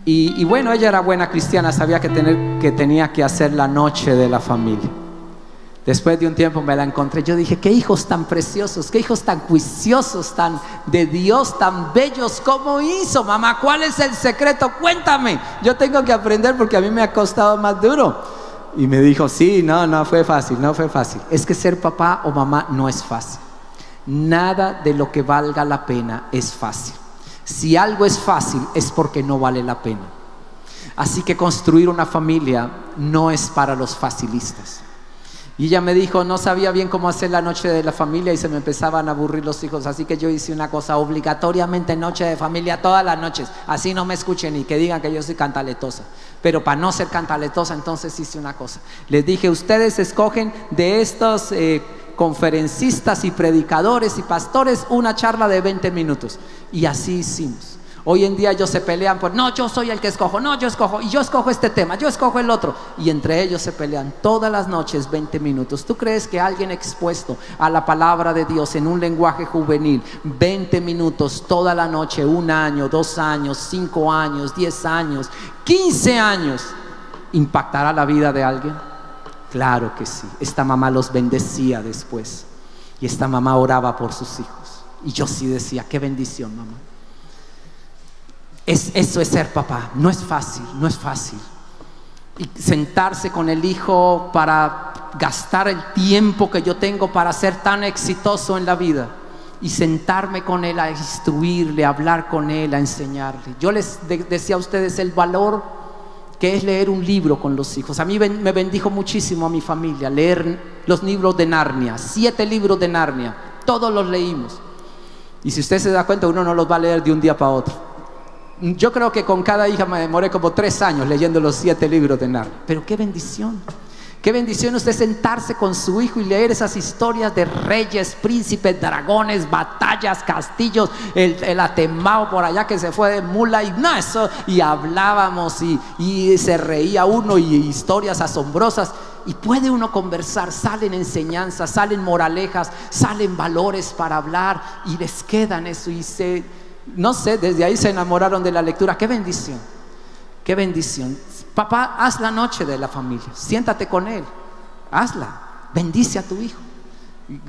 Speaker 1: Y bueno, ella era buena cristiana, sabía que tenía que hacer la noche de la familia. Después de un tiempo me la encontré. Yo dije, qué hijos tan preciosos, qué hijos tan juiciosos, tan de Dios, tan bellos. ¿Cómo hizo, mamá? ¿Cuál es el secreto? Cuéntame. Yo tengo que aprender porque a mí me ha costado más duro. Y me dijo, sí, no fue fácil, no fue fácil. Es que ser papá o mamá no es fácil. Nada de lo que valga la pena es fácil. Si algo es fácil es porque no vale la pena. Así que construir una familia no es para los facilistas. Y ella me dijo, no sabía bien cómo hacer la noche de la familia y se me empezaban a aburrir los hijos. Así que yo hice una cosa, obligatoriamente noche de familia todas las noches. Así no me escuchen y que digan que yo soy cantaletosa. Pero para no ser cantaletosa, entonces hice una cosa. Les dije, ustedes escogen de estos conferencistas y predicadores y pastores una charla de 20 minutos. Y así hicimos. Hoy en día ellos se pelean por, no, yo soy el que escojo, no, yo escojo, y yo escojo este tema, yo escojo el otro. Y entre ellos se pelean todas las noches 20 minutos. ¿Tú crees que alguien expuesto a la palabra de Dios en un lenguaje juvenil, 20 minutos toda la noche, 1 año, 2 años, 5 años, 10 años, 15 años, impactará la vida de alguien? Claro que sí. Esta mamá los bendecía después. Y esta mamá oraba por sus hijos. Y yo sí decía, qué bendición, mamá. Eso es ser papá. No es fácil, no es fácil. Y sentarse con el hijo para gastar el tiempo que yo tengo para ser tan exitoso en la vida. Y sentarme con él a instruirle, a hablar con él, a enseñarle. Yo les decía a ustedes el valor que es leer un libro con los hijos. A mí me bendijo muchísimo a mi familia leer los libros de Narnia, 7 libros de Narnia, todos los leímos. Y si usted se da cuenta, uno no los va a leer de un día para otro. Yo creo que con cada hija me demoré como 3 años leyendo los 7 libros de Narnia. Pero qué bendición. Qué bendición usted sentarse con su hijo y leer esas historias de reyes, príncipes, dragones, batallas, castillos, el Atemao por allá que se fue de mula y no, eso, y hablábamos y se reía uno, y historias asombrosas. Y puede uno conversar, salen enseñanzas, salen moralejas, salen valores para hablar y les quedan eso y no sé, desde ahí se enamoraron de la lectura. Qué bendición, qué bendición. Papá, haz la noche de la familia, siéntate con él, hazla, bendice a tu hijo.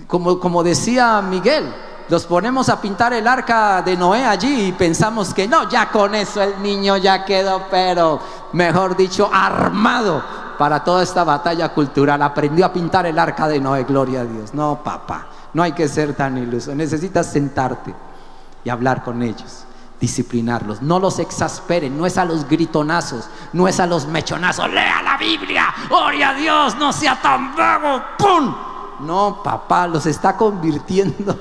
Speaker 1: Como decía Miguel, los ponemos a pintar el arca de Noé allí y pensamos que no, ya con eso el niño ya quedó, pero mejor dicho, armado para toda esta batalla cultural. Aprendió a pintar el arca de Noé, gloria a Dios. No, papá, no hay que ser tan iluso, necesitas sentarte y hablar con ellos, disciplinarlos, no los exasperen, no es a los gritonazos, no es a los mechonazos, lea la Biblia, ore a Dios, no sea tan vago, ¡pum! No, papá, los está convirtiendo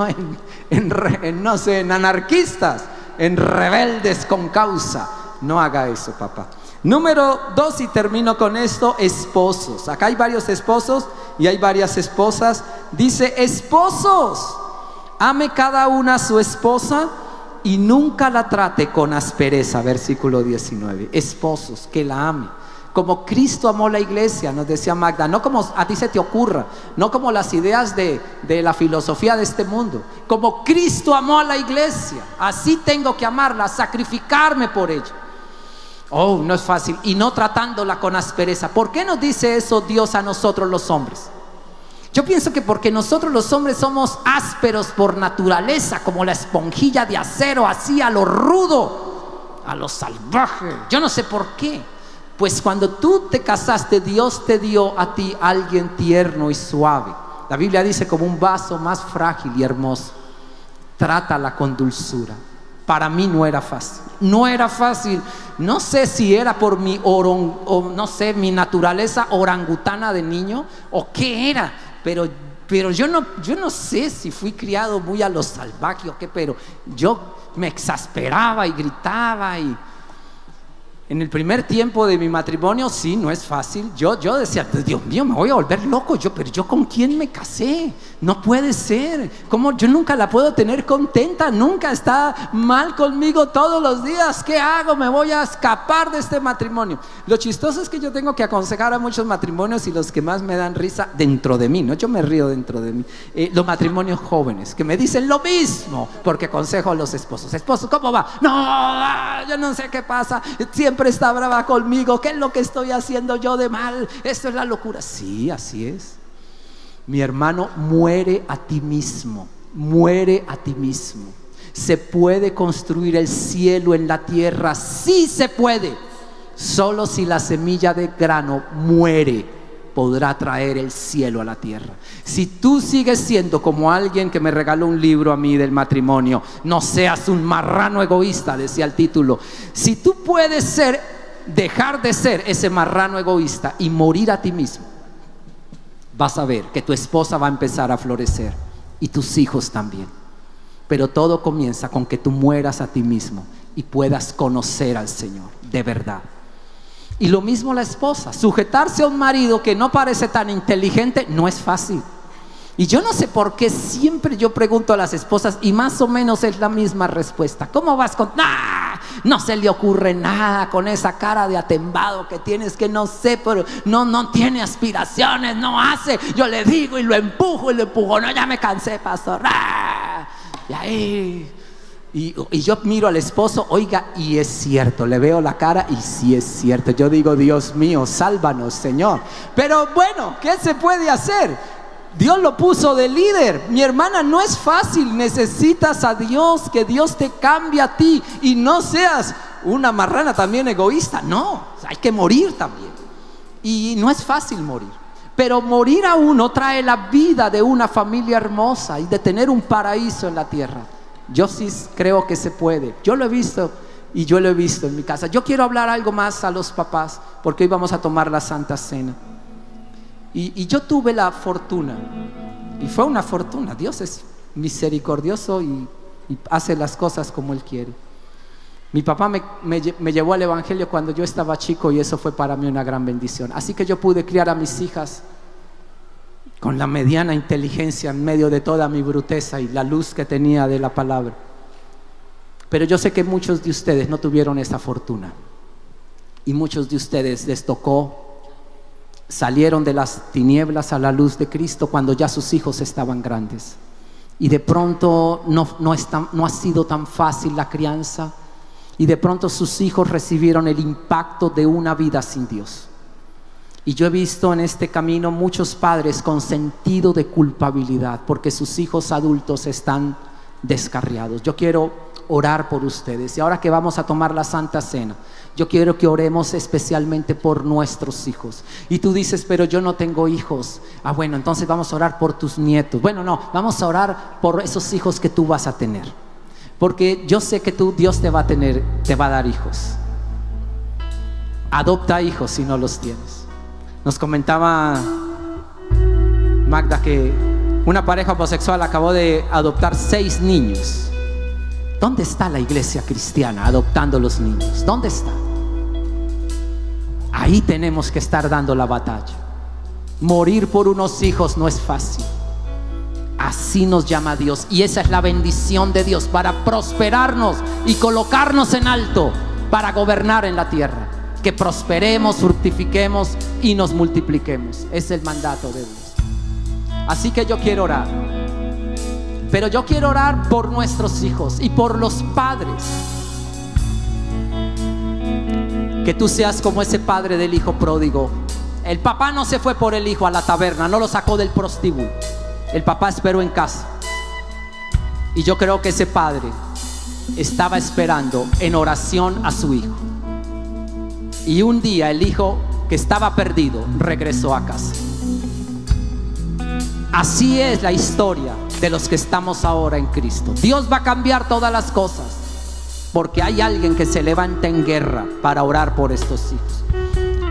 Speaker 1: no sé, en anarquistas, en rebeldes con causa. No haga eso, papá. Número 2, y termino con esto, esposos. Acá hay varios esposos y hay varias esposas. Dice, esposos, ame cada una a su esposa y nunca la trate con aspereza. Versículo 19. Esposos, que la ame como Cristo amó la iglesia, nos decía Magda, no como a ti se te ocurra, no como las ideas de la filosofía de este mundo, como Cristo amó a la iglesia, así tengo que amarla, sacrificarme por ella. Oh, no es fácil, y no tratándola con aspereza. ¿Por qué nos dice eso Dios a nosotros los hombres? Yo pienso que porque nosotros los hombres somos ásperos por naturaleza, como la esponjilla de acero, así a lo rudo, a lo salvaje. Yo no sé por qué. Pues cuando tú te casaste, Dios te dio a ti alguien tierno y suave. La Biblia dice como un vaso más frágil y hermoso. Trátala con dulzura. Para mí no era fácil. No era fácil. No sé si era por mi mi naturaleza orangutana de niño o qué era, pero yo no sé si fui criado muy a lo salvaje o qué, pero yo me exasperaba y gritaba En el primer tiempo de mi matrimonio, sí, no es fácil. Yo decía, Dios mío, me voy a volver loco. Pero yo ¿con quién me casé? No puede ser. ¿Cómo? Yo nunca la puedo tener contenta. Nunca está mal conmigo todos los días. ¿Qué hago? Me voy a escapar de este matrimonio. Lo chistoso es que yo tengo que aconsejar a muchos matrimonios, y los que más me dan risa dentro de mí, no, yo me río dentro de mí, los matrimonios jóvenes que me dicen lo mismo, porque aconsejo a los esposos. Esposo, ¿cómo va? No, yo no sé qué pasa. Siempre está brava conmigo. ¿Qué es lo que estoy haciendo yo de mal? Esto es la locura. Sí, así es. Mi hermano, muere a ti mismo. Muere a ti mismo. ¿Se puede construir el cielo en la tierra? Sí se puede. Solo si la semilla de grano muere, podrá traer el cielo a la tierra. Si tú sigues siendo como alguien que me regaló un libro a mí del matrimonio, no seas un marrano egoísta, decía el título. Si tú puedes dejar de ser ese marrano egoísta y morir a ti mismo, vas a ver que tu esposa va a empezar a florecer y tus hijos también. Pero todo comienza con que tú mueras a ti mismo y puedas conocer al Señor de verdad. Y lo mismo la esposa. Sujetarse a un marido que no parece tan inteligente no es fácil. Y yo no sé por qué siempre yo pregunto a las esposas, y más o menos es la misma respuesta. ¿Cómo vas con...? ¡Ah! No se le ocurre nada, con esa cara de atembado que tienes, que no sé, pero no tiene aspiraciones, no hace. Yo le digo y lo empujo. No, ya me cansé, pastor. ¡Ah! Y ahí... Y yo miro al esposo, oiga, y es cierto, le veo la cara y sí es cierto. Yo digo, Dios mío, sálvanos, Señor. Pero bueno, ¿qué se puede hacer? Dios lo puso de líder. Mi hermana, no es fácil. Necesitas a Dios, que Dios te cambie a ti y no seas una marrana también egoísta. No, hay que morir también. Y no es fácil morir. Pero morir a uno trae la vida de una familia hermosa y de tener un paraíso en la tierra. Yo sí creo que se puede. Yo lo he visto y yo lo he visto en mi casa. Yo quiero hablar algo más a los papás, porque hoy vamos a tomar la Santa Cena. Y yo tuve la fortuna, y fue una fortuna. Dios es misericordioso y hace las cosas como Él quiere. Mi papá me llevó al Evangelio cuando yo estaba chico, y eso fue para mí una gran bendición. Así que yo pude criar a mis hijas con la mediana inteligencia en medio de toda mi bruteza y la luz que tenía de la palabra. Pero yo sé que muchos de ustedes no tuvieron esa fortuna, y muchos de ustedes les tocó, salieron de las tinieblas a la luz de Cristo cuando ya sus hijos estaban grandes, y de pronto no ha sido tan fácil la crianza, y de pronto sus hijos recibieron el impacto de una vida sin Dios. Y yo he visto en este camino muchos padres con sentido de culpabilidad porque sus hijos adultos están descarriados. Yo quiero orar por ustedes, y ahora que vamos a tomar la Santa Cena, yo quiero que oremos especialmente por nuestros hijos. Y tú dices, pero yo no tengo hijos. Bueno, entonces vamos a orar por tus nietos. Bueno, no, vamos a orar por esos hijos que tú vas a tener, porque yo sé que Dios te va a dar hijos. Adopta hijos si no los tienes. Nos comentaba Magda que una pareja homosexual acabó de adoptar 6 niños. ¿Dónde está la iglesia cristiana adoptando los niños? ¿Dónde está? Ahí tenemos que estar dando la batalla. Morir por unos hijos no es fácil. Así nos llama Dios, y esa es la bendición de Dios para prosperarnos y colocarnos en alto para gobernar en la tierra. Que prosperemos, fructifiquemos y nos multipliquemos. Es el mandato de Dios. Así que yo quiero orar, pero yo quiero orar por nuestros hijos y por los padres. Que tú seas como ese padre del hijo pródigo. El papá no se fue por el hijo a la taberna, no lo sacó del prostíbulo. El papá esperó en casa. Y yo creo que ese padre estaba esperando en oración a su hijo. Y un día el hijo que estaba perdido regresó a casa. Así es la historia de los que estamos ahora en Cristo. Dios va a cambiar todas las cosas, porque hay alguien que se levanta en guerra para orar por estos hijos.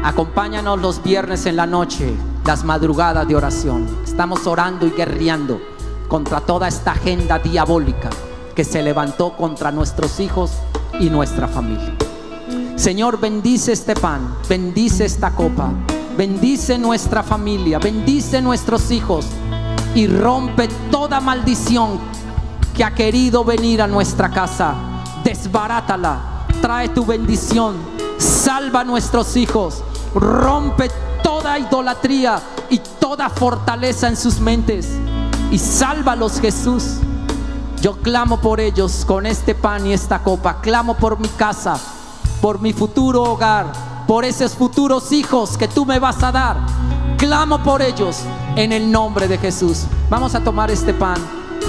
Speaker 1: Acompáñanos los viernes en la noche, las madrugadas de oración. Estamos orando y guerreando contra toda esta agenda diabólica que se levantó contra nuestros hijos y nuestra familia. Señor, bendice este pan, bendice esta copa, bendice nuestra familia, bendice nuestros hijos y rompe toda maldición que ha querido venir a nuestra casa. Desbarátala, trae tu bendición, salva a nuestros hijos, rompe toda idolatría y toda fortaleza en sus mentes y sálvalos, Jesús. Yo clamo por ellos con este pan y esta copa. Clamo por mi casa, por mi futuro hogar, por esos futuros hijos que tú me vas a dar. Clamo por ellos en el nombre de Jesús. Vamos a tomar este pan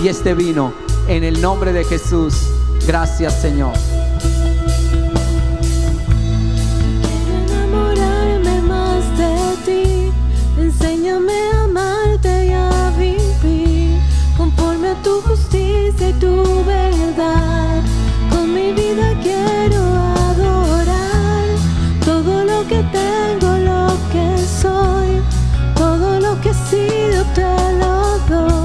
Speaker 1: y este vino en el nombre de Jesús. Gracias, Señor.
Speaker 4: Quiero enamorarme más de ti. Enséñame a amarte y a vivir conforme a tu justicia y tu verdad. Con mi vida quiero adorar todo lo que tengo, lo que soy, todo lo que he sido te lo doy.